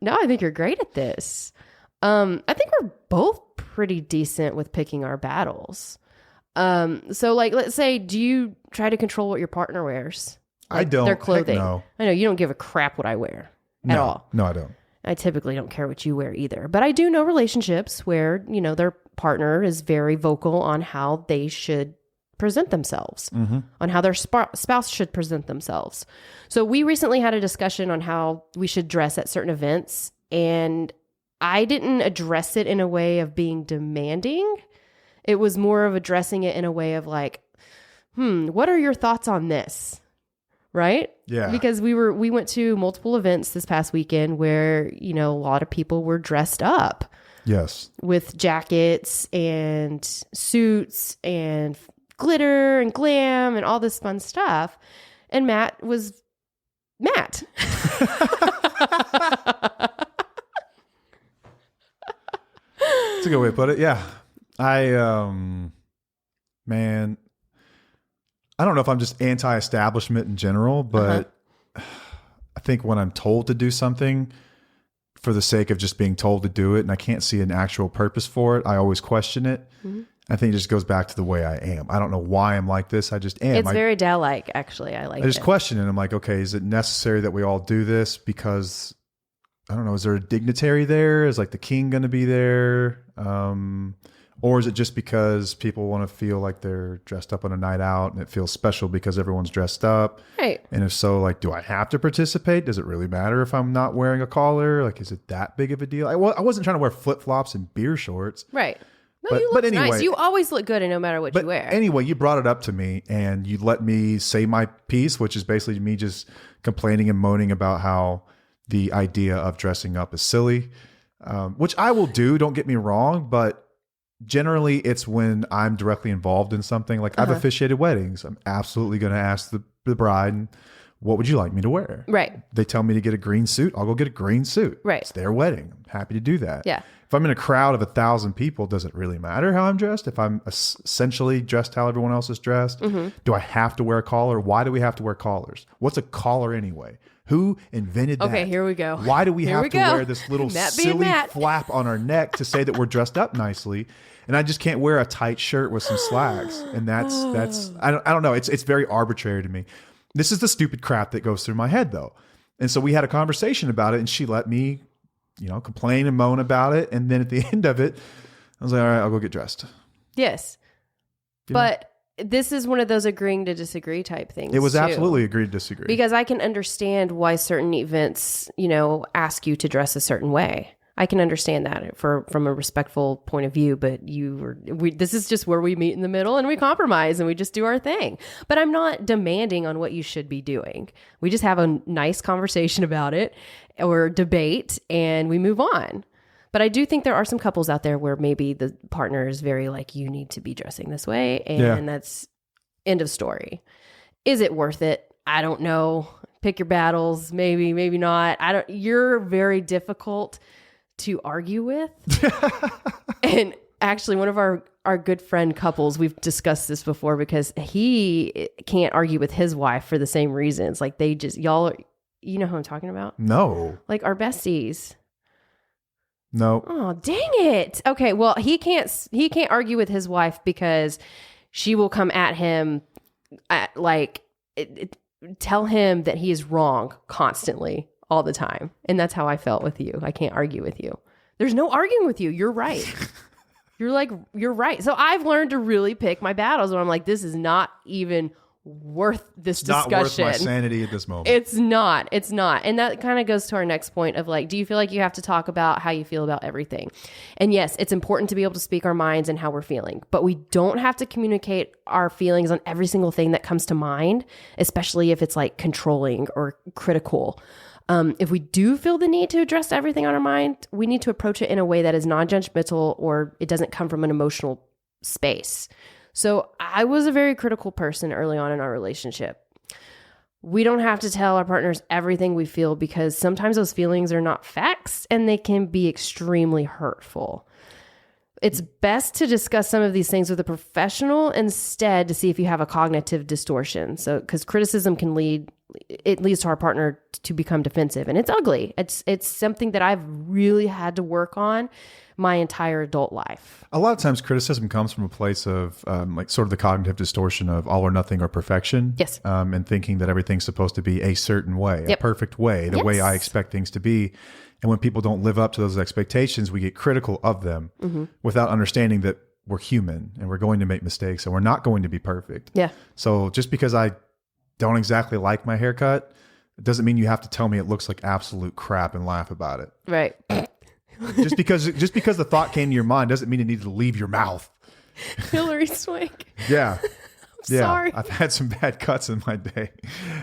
Speaker 2: No, I think you're great at this. I think we're both pretty decent with picking our battles. So like, let's say, do you try to control what your partner wears? Like
Speaker 1: I don't.
Speaker 2: Their clothing.
Speaker 1: Heck no.
Speaker 2: I know you don't give a crap what I wear at all.
Speaker 1: No, I don't.
Speaker 2: I typically don't care what you wear either. But I do know relationships where, you know, their partner is very vocal on how they should present themselves, on how their spouse should present themselves. So we recently had a discussion on how we should dress at certain events. And I didn't address it in a way of being demanding. It was more of addressing it in a way of like, what are your thoughts on this? Right?
Speaker 1: Yeah.
Speaker 2: Because we went to multiple events this past weekend where, you know, a lot of people were dressed up.
Speaker 1: Yes.
Speaker 2: With jackets and suits and glitter and glam and all this fun stuff. And Matt was Matt.
Speaker 1: That's a good way to put it. Yeah. Man, I don't know if I'm just anti-establishment in general, but I think when I'm told to do something for the sake of just being told to do it and I can't see an actual purpose for it, I always question it. Mm-hmm. I think it just goes back to the way I am. I don't know why I'm like this. I just am.
Speaker 2: It's very Dell-like, actually. I
Speaker 1: just question it. I'm like, okay, is it necessary that we all do this? Because, I don't know, is there a dignitary there? Is like the king going to be there? Or is it just because people want to feel like they're dressed up on a night out and it feels special because everyone's dressed up?
Speaker 2: Right.
Speaker 1: And if so, like, do I have to participate? Does it really matter if I'm not wearing a collar? Like, is it that big of a deal? I wasn't trying to wear flip-flops and beer shorts.
Speaker 2: Right. No, you look nice. You always look good no matter what you wear.
Speaker 1: Anyway, you brought it up to me and you let me say my piece, which is basically me just complaining and moaning about how the idea of dressing up is silly, which I will do, don't get me wrong, but generally it's when I'm directly involved in something. Like I've officiated weddings. I'm absolutely going to ask the bride, what would you like me to wear?
Speaker 2: Right.
Speaker 1: They tell me to get a green suit. I'll go get a green suit.
Speaker 2: Right.
Speaker 1: It's their wedding. I'm happy to do that.
Speaker 2: Yeah.
Speaker 1: If I'm in a crowd of 1,000 people, does it really matter how I'm dressed? If I'm essentially dressed how everyone else is dressed, do I have to wear a collar? Why do we have to wear collars? What's a collar anyway? Who invented that?
Speaker 2: Okay, here we go.
Speaker 1: Why do we have to wear this little silly
Speaker 2: Matt.
Speaker 1: flap on our neck to say that we're dressed up nicely? And I just can't wear a tight shirt with some slacks. And that's I don't know. It's very arbitrary to me. This is the stupid crap that goes through my head though. And so we had a conversation about it and she let me, complain and moan about it. And then at the end of it, I was like, all right, I'll go get dressed.
Speaker 2: Yes. But this is one of those agreeing to disagree type things.
Speaker 1: It was absolutely agree to disagree.
Speaker 2: Because I can understand why certain events, ask you to dress a certain way. I can understand that from a respectful point of view, but this is just where we meet in the middle and we compromise and we just do our thing. But I'm not demanding on what you should be doing. We just have a nice conversation about it or debate and we move on. But I do think there are some couples out there where maybe the partner is very like, you need to be dressing this way. And that's end of story. Is it worth it? I don't know. Pick your battles. Maybe, maybe not. You're very difficult to argue with. And actually one of our good friend couples, we've discussed this before because he can't argue with his wife for the same reasons. Like You know who I'm talking about?
Speaker 1: No.
Speaker 2: Like our besties.
Speaker 1: No.
Speaker 2: Oh, dang it. Okay, well, he can't argue with his wife because she will come at him tell him that he is wrong constantly all the time. And that's how I felt with you. I can't argue with you. There's no arguing with you. You're right. You're right. So I've learned to really pick my battles when I'm like, this is not even worth this discussion.
Speaker 1: Not worth my sanity at this moment.
Speaker 2: It's not. And that kind of goes to our next point of like, do you feel like you have to talk about how you feel about everything? And yes, it's important to be able to speak our minds and how we're feeling, but we don't have to communicate our feelings on every single thing that comes to mind, especially if it's like controlling or critical. If we do feel the need to address everything on our mind, we need to approach it in a way that is non-judgmental or it doesn't come from an emotional space. So I was a very critical person early on in our relationship. We don't have to tell our partners everything we feel because sometimes those feelings are not facts and they can be extremely hurtful. It's best to discuss some of these things with a professional instead to see if you have a cognitive distortion. So, because criticism can leads to our partner to become defensive, and it's ugly. It's something that I've really had to work on my entire adult life.
Speaker 1: A lot of times criticism comes from a place of like sort of the cognitive distortion of all or nothing or perfection.
Speaker 2: Yes.
Speaker 1: And thinking that everything's supposed to be a certain way, a perfect way, the way I expect things to be. And when people don't live up to those expectations, we get critical of them without understanding that we're human and we're going to make mistakes and we're not going to be perfect.
Speaker 2: Yeah.
Speaker 1: So just because I don't exactly like my haircut, it doesn't mean you have to tell me it looks like absolute crap and laugh about it.
Speaker 2: Right.
Speaker 1: Just because the thought came to your mind doesn't mean it needs to leave your mouth.
Speaker 2: Hillary Swank.
Speaker 1: Yeah.
Speaker 2: Sorry.
Speaker 1: I've had some bad cuts in my day,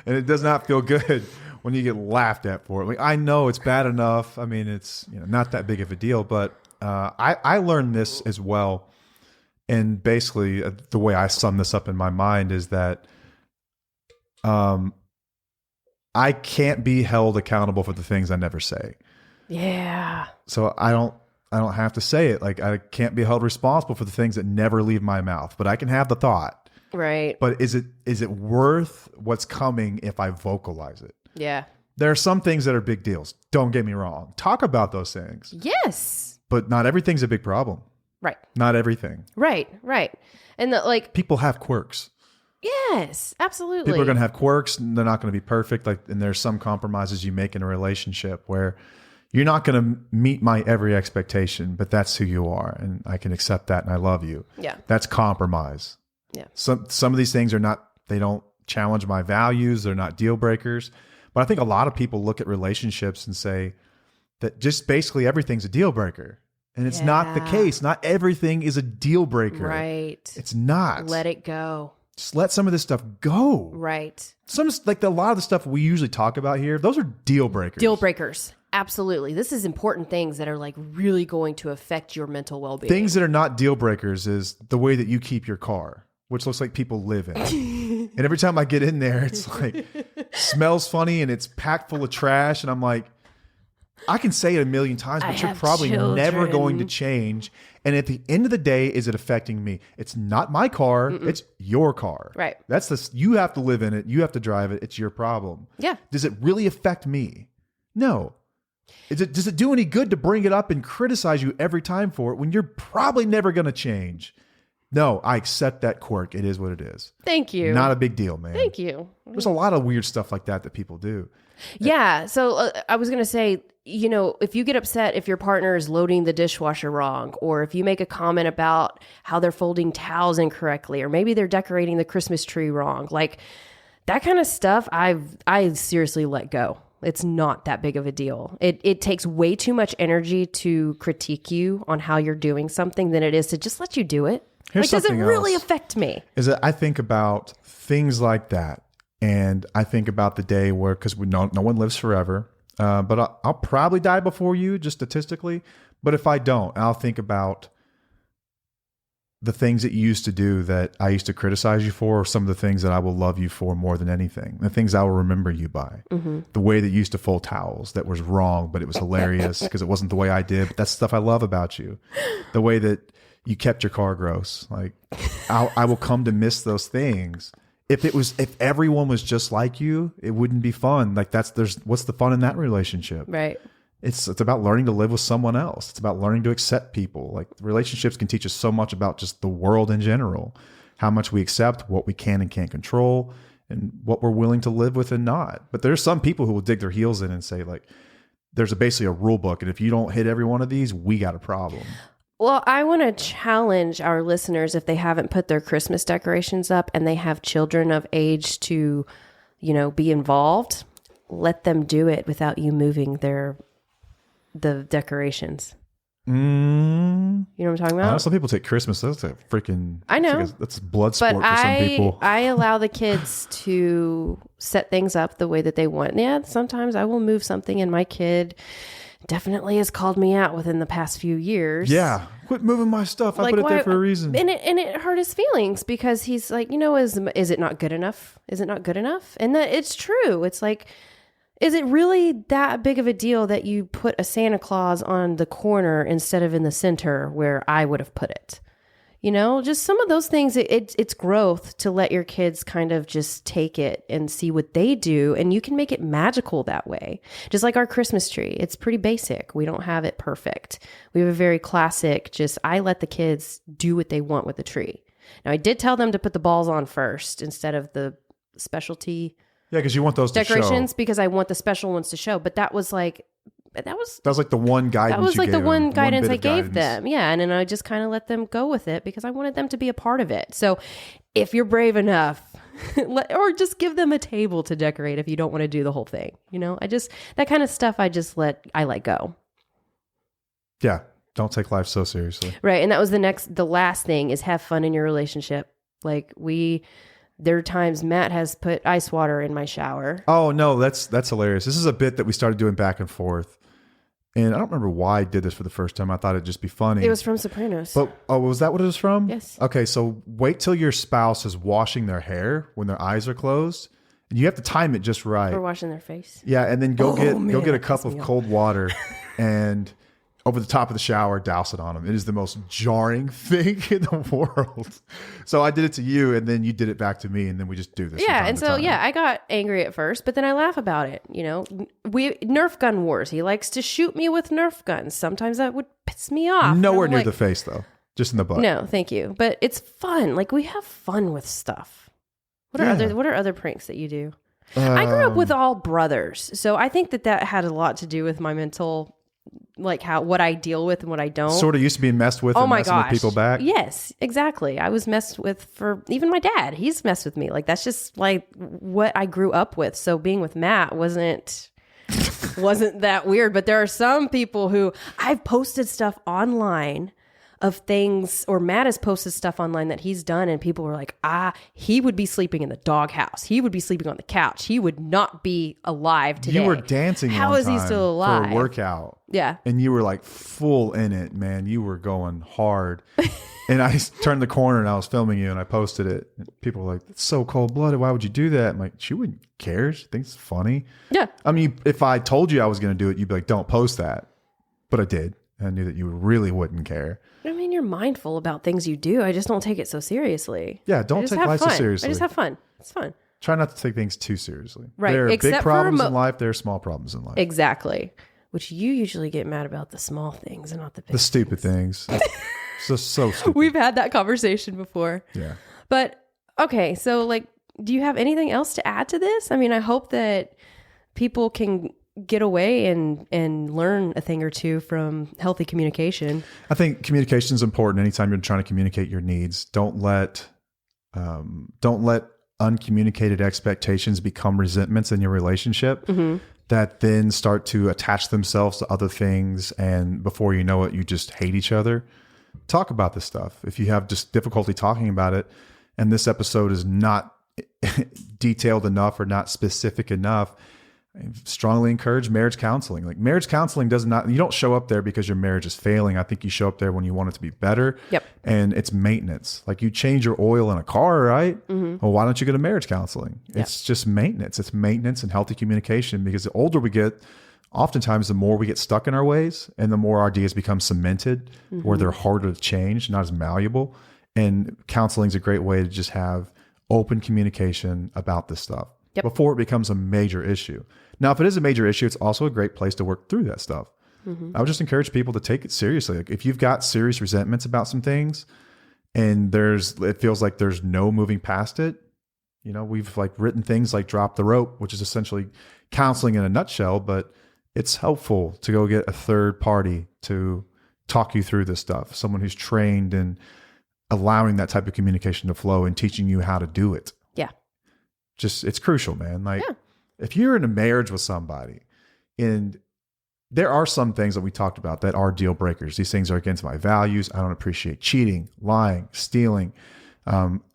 Speaker 1: and it does not feel good when you get laughed at for it. Like, I know it's bad enough. I mean, it's not that big of a deal, but I learned this as well. And basically, the way I sum this up in my mind is that I can't be held accountable for the things I never say. Yeah. So I don't have to say it. Like, I can't be held responsible for the things that never leave my mouth, but I can have the thought.
Speaker 2: Right.
Speaker 1: But is it worth what's coming if I vocalize it?
Speaker 2: Yeah.
Speaker 1: There are some things that are big deals. Don't get me wrong. Talk about those things.
Speaker 2: Yes.
Speaker 1: But not everything's a big problem.
Speaker 2: Right.
Speaker 1: Not everything.
Speaker 2: Right. And
Speaker 1: people have quirks.
Speaker 2: Yes, absolutely.
Speaker 1: People are going to have quirks and they're not going to be perfect. And there's some compromises you make in a relationship where you're not going to meet my every expectation, but that's who you are. And I can accept that. And I love you.
Speaker 2: Yeah.
Speaker 1: That's compromise.
Speaker 2: Yeah.
Speaker 1: Some of these things they don't challenge my values. They're not deal breakers. But I think a lot of people look at relationships and say that just basically everything's a deal breaker. And it's not the case. Not everything is a deal breaker.
Speaker 2: Right.
Speaker 1: It's not.
Speaker 2: Let it go.
Speaker 1: Just let some of this stuff go.
Speaker 2: Right.
Speaker 1: A lot of the stuff we usually talk about here, those are deal breakers.
Speaker 2: Deal breakers. Absolutely. This is important things that are like really going to affect your mental well-being.
Speaker 1: Things that are not deal breakers is the way that you keep your car, which looks like people live in. And every time I get in there, it's like, smells funny and it's packed full of trash. And I'm like, I can say it a million times, but you're probably never going to change. And at the end of the day, is it affecting me? It's not my car. It's your car.
Speaker 2: Right.
Speaker 1: You have to live in it. You have to drive it. It's your problem.
Speaker 2: Yeah.
Speaker 1: Does it really affect me? No. Does it do any good to bring it up and criticize you every time for it when you're probably never going to change? No, I accept that quirk. It is what it is.
Speaker 2: Thank you.
Speaker 1: Not a big deal, man.
Speaker 2: Thank you.
Speaker 1: There's a lot of weird stuff like that people do.
Speaker 2: Yeah. So I was going to say, if you get upset if your partner is loading the dishwasher wrong, or if you make a comment about how they're folding towels incorrectly, or maybe they're decorating the Christmas tree wrong, like that kind of stuff, I seriously let go. It's not that big of a deal. It takes way too much energy to critique you on how you're doing something than it is to just let you do it.
Speaker 1: Here's
Speaker 2: does it
Speaker 1: something
Speaker 2: really
Speaker 1: else.
Speaker 2: affect me?
Speaker 1: Is that I think about things like that. And I think about the day where, because no one lives forever, but I'll probably die before you, just statistically. But if I don't, I'll think about the things that you used to do that I used to criticize you for, or some of the things that I will love you for more than anything. The things I will remember you by. Mm-hmm. The way that you used to fold towels that was wrong, but it was hilarious because it wasn't the way I did. But that's stuff I love about you. The way that you kept your car gross. Like I will come to miss those things. if everyone was just like you, it wouldn't be fun. Like what's the fun in that relationship?
Speaker 2: Right.
Speaker 1: It's about learning to live with someone else. It's about learning to accept people. Like relationships can teach us so much about just the world in general, how much we accept, what we can and can't control, and what we're willing to live with and not. But there's some people who will dig their heels in and say like, there's basically a rule book. And if you don't hit every one of these, we got a problem.
Speaker 2: Well, I want to challenge our listeners, if they haven't put their Christmas decorations up and they have children of age to, be involved, let them do it without you moving the decorations. You know what I'm talking about?
Speaker 1: Some people take Christmas. That's a freaking...
Speaker 2: I know.
Speaker 1: That's a blood sport for some people.
Speaker 2: I allow the kids to set things up the way that they want. Yeah, sometimes I will move something and my kid definitely has called me out within the past few years.
Speaker 1: Yeah. Quit moving my stuff. I put it there for a reason.
Speaker 2: And it hurt his feelings because he's like, is it not good enough? Is it not good enough? And that it's true. It's like, is it really that big of a deal that you put a Santa Claus on the corner instead of in the center where I would have put it? Just some of those things, it's growth to let your kids kind of just take it and see what they do. And you can make it magical that way. Just like our Christmas tree. It's pretty basic. We don't have it perfect. We have a very classic, I let the kids do what they want with the tree. Now, I did tell them to put the balls on first instead of the specialty
Speaker 1: because you want those
Speaker 2: decorations
Speaker 1: to show.
Speaker 2: Because I want the special ones to show. But that was like
Speaker 1: the one guidance.
Speaker 2: That was like the one guidance I gave
Speaker 1: guidance.
Speaker 2: them. Yeah. And then I just kind of let them go with it because I wanted them to be a part of it. So if you're brave enough, or just give them a table to decorate if you don't want to do the whole thing. That kind of stuff I let go.
Speaker 1: Yeah. Don't take life so seriously.
Speaker 2: Right. And that was the last thing is have fun in your relationship. Like there are times Matt has put ice water in my shower.
Speaker 1: Oh no, that's hilarious. This is a bit that we started doing back and forth. And I don't remember why I did this for the first time. I thought it'd just be funny.
Speaker 2: It was from Sopranos.
Speaker 1: But was that what it was from?
Speaker 2: Yes.
Speaker 1: Okay, so wait till your spouse is washing their hair when their eyes are closed. And you have to time it just right.
Speaker 2: Or washing their face.
Speaker 1: Yeah, and then go get a cup of cold water and over the top of the shower, douse it on them. It is the most jarring thing in the world. So I did it to you, and then you did it back to me, and then we just do this.
Speaker 2: Yeah, and so I got angry at first, but then I laugh about it. We Nerf gun wars. He likes to shoot me with Nerf guns. Sometimes that would piss me off.
Speaker 1: Nowhere near the face, though. Just in the butt.
Speaker 2: No, thank you. But it's fun. Like we have fun with stuff. What are other pranks that you do? I grew up with all brothers, so I think that had a lot to do with my mental. Like what I deal with and what I don't.
Speaker 1: Sort of used to being messed with and messing with people back.
Speaker 2: Yes, exactly. I was messed with for even my dad. He's messed with me. Like that's just like what I grew up with. So being with Matt wasn't that weird. But there are some people who I've posted stuff online of things, or Matt has posted stuff online that he's done, and people were like, he would be sleeping in the doghouse. He would be sleeping on the couch. He would not be alive today.
Speaker 1: You were dancing.
Speaker 2: How is he still alive?
Speaker 1: For a workout.
Speaker 2: Yeah.
Speaker 1: And you were like full in it, man. You were going hard. And I turned the corner and I was filming you and I posted it. And people were like, that's so cold blooded. Why would you do that? I'm like, she wouldn't care. She thinks it's funny.
Speaker 2: Yeah.
Speaker 1: I mean, if I told you I was going to do it, you'd be like, don't post that. But I did. I knew that you really wouldn't care.
Speaker 2: I mean, you're mindful about things you do. I just don't take it so seriously.
Speaker 1: Yeah, don't take life so seriously.
Speaker 2: I just have fun. It's fun.
Speaker 1: Try not to take things too seriously.
Speaker 2: Right.
Speaker 1: There are big problems in life. There are small problems in life.
Speaker 2: Exactly. Which you usually get mad about the small things and not the big
Speaker 1: The stupid things. so stupid.
Speaker 2: We've had that conversation before.
Speaker 1: Yeah.
Speaker 2: But, okay, so like, do you have anything else to add to this? I mean, I hope that people can get away and learn a thing or two from healthy communication.
Speaker 1: I think communication is important anytime you're trying to communicate your needs. Don't let uncommunicated expectations become resentments in your relationship that then start to attach themselves to other things. And before you know it, you just hate each other. Talk about this stuff. If you have just difficulty talking about it, and this episode is not detailed enough or not specific enough, I strongly encourage marriage counseling. Like marriage counseling you don't show up there because your marriage is failing. I think you show up there when you want it to be better.
Speaker 2: Yep. And
Speaker 1: it's maintenance. Like you change your oil in a car, right? Well, why don't you go to marriage counseling? It's just maintenance. It's maintenance and healthy communication, because the older we get, oftentimes the more we get stuck in our ways and the more our ideas become cemented where they're harder to change, not as malleable. And counseling is a great way to just have open communication about this stuff
Speaker 2: Yep.
Speaker 1: before it becomes a major issue. Now, if it is a major issue, it's also a great place to work through that stuff. I would just encourage people to take it seriously. Like if you've got serious resentments about some things and it feels like there's no moving past it, you know, we've like written things like Drop the Rope, which is essentially counseling in a nutshell, but it's helpful to go get a third party to talk you through this stuff. Someone who's trained in allowing that type of communication to flow and teaching you how to do it.
Speaker 2: Yeah.
Speaker 1: Just, it's crucial, man. Like if you're in a marriage with somebody and there are some things that we talked about that are deal breakers. These things are against my values. I don't appreciate cheating, lying, stealing,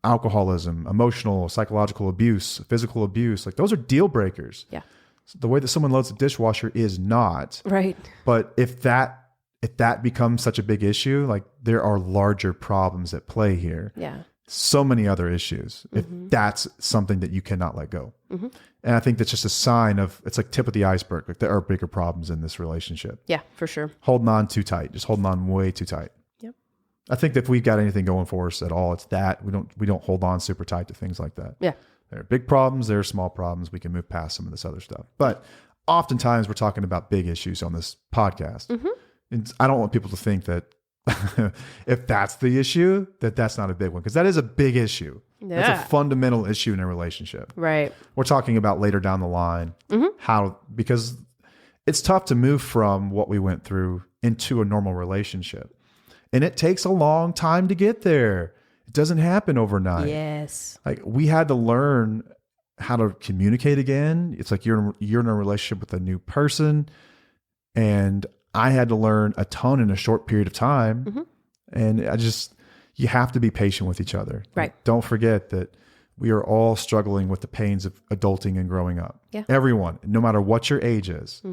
Speaker 1: alcoholism, emotional, psychological abuse, physical abuse. Like those are deal breakers.
Speaker 2: Yeah.
Speaker 1: The way that someone loads the dishwasher is not.
Speaker 2: Right.
Speaker 1: But if that becomes such a big issue, like there are larger problems at play here.
Speaker 2: Yeah.
Speaker 1: So many other issues. If that's something that you cannot let go. And I think that's just a sign of, it's like tip of the iceberg. Like there are bigger problems in this relationship.
Speaker 2: Yeah, for sure.
Speaker 1: Holding on too tight, just holding on way too tight.
Speaker 2: Yep.
Speaker 1: I think that if we've got anything going for us at all, it's that we don't hold on super tight to things like that.
Speaker 2: Yeah.
Speaker 1: There are big problems. There are small problems. We can move past some of this other stuff. But oftentimes we're talking about big issues on this podcast. And I don't want people to think that if that's the issue, that's not a big one. Because that is a big issue.
Speaker 2: Yeah.
Speaker 1: That's a fundamental issue in a relationship.
Speaker 2: Right.
Speaker 1: We're talking about later down the line, because it's tough to move from what we went through into a normal relationship. And it takes a long time to get there. It doesn't happen overnight.
Speaker 2: Yes.
Speaker 1: Like we had to learn how to communicate again. It's like you're in a relationship with a new person, and I had to learn a ton in a short period of time. And you have to be patient with each other.
Speaker 2: Right.
Speaker 1: Like, don't forget that we are all struggling with the pains of adulting and growing up.
Speaker 2: Yeah.
Speaker 1: Everyone, no matter what your age is,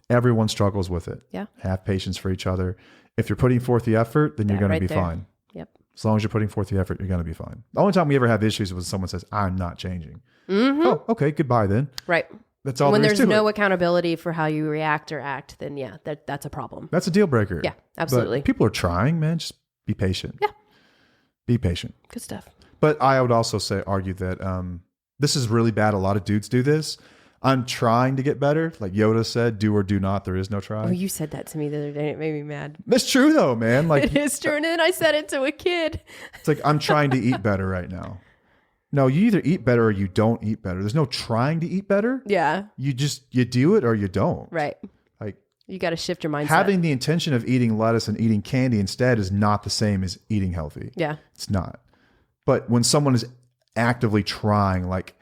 Speaker 1: everyone struggles with it.
Speaker 2: Yeah.
Speaker 1: Have patience for each other. If you're putting forth the effort, then you're going to be fine.
Speaker 2: Yep.
Speaker 1: As long as you're putting forth the effort, you're going to be fine. The only time we ever have issues is when someone says, I'm not changing. Oh, okay, goodbye then.
Speaker 2: Right.
Speaker 1: That's all
Speaker 2: When
Speaker 1: there is
Speaker 2: there's
Speaker 1: to
Speaker 2: no
Speaker 1: it.
Speaker 2: accountability for how you react or act, then yeah, that's a problem.
Speaker 1: That's a deal breaker.
Speaker 2: Yeah, absolutely.
Speaker 1: But people are trying, man. Just be patient.
Speaker 2: Yeah.
Speaker 1: Be patient.
Speaker 2: Good stuff.
Speaker 1: But I would also argue that this is really bad. A lot of dudes do this. I'm trying to get better. Like Yoda said, do or do not. There is no try.
Speaker 2: Oh, you said that to me the other day. It made me mad.
Speaker 1: That's true though, man. Like
Speaker 2: It is true. And then I said it to a kid.
Speaker 1: it's like, I'm trying to eat better right now. No, you either eat better or you don't eat better. There's no trying to eat better.
Speaker 2: Yeah.
Speaker 1: You do it or you don't.
Speaker 2: Right.
Speaker 1: Like
Speaker 2: You got to shift your mindset.
Speaker 1: having the intention of eating lettuce and eating candy instead is not the same as eating healthy.
Speaker 2: Yeah.
Speaker 1: It's not. But when someone is actively trying, like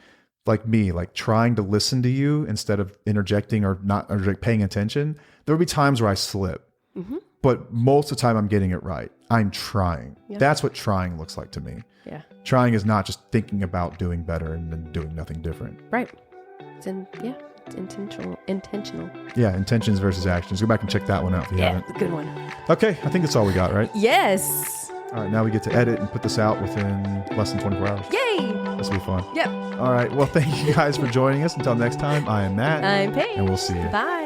Speaker 1: me, like trying to listen to you instead of interjecting or not paying attention, there will be times where I slip. But most of the time I'm getting it right. I'm trying.
Speaker 2: Yeah.
Speaker 1: That's what trying looks like to me.
Speaker 2: Yeah.
Speaker 1: Trying is not just thinking about doing better and then doing nothing different.
Speaker 2: Right. It's intentional.
Speaker 1: Yeah, intentions versus actions. Go back and check that one out if you
Speaker 2: Yeah,
Speaker 1: haven't.
Speaker 2: good one.
Speaker 1: Okay, I think that's all we got, right?
Speaker 2: Yes.
Speaker 1: All right, now we get to edit and put this out within less than 24 hours.
Speaker 2: Yay.
Speaker 1: This will be fun.
Speaker 2: Yep.
Speaker 1: All right, well, thank you guys for joining us. Until next time, I am Matt.
Speaker 2: I'm Paige.
Speaker 1: And we'll see you.
Speaker 2: Bye.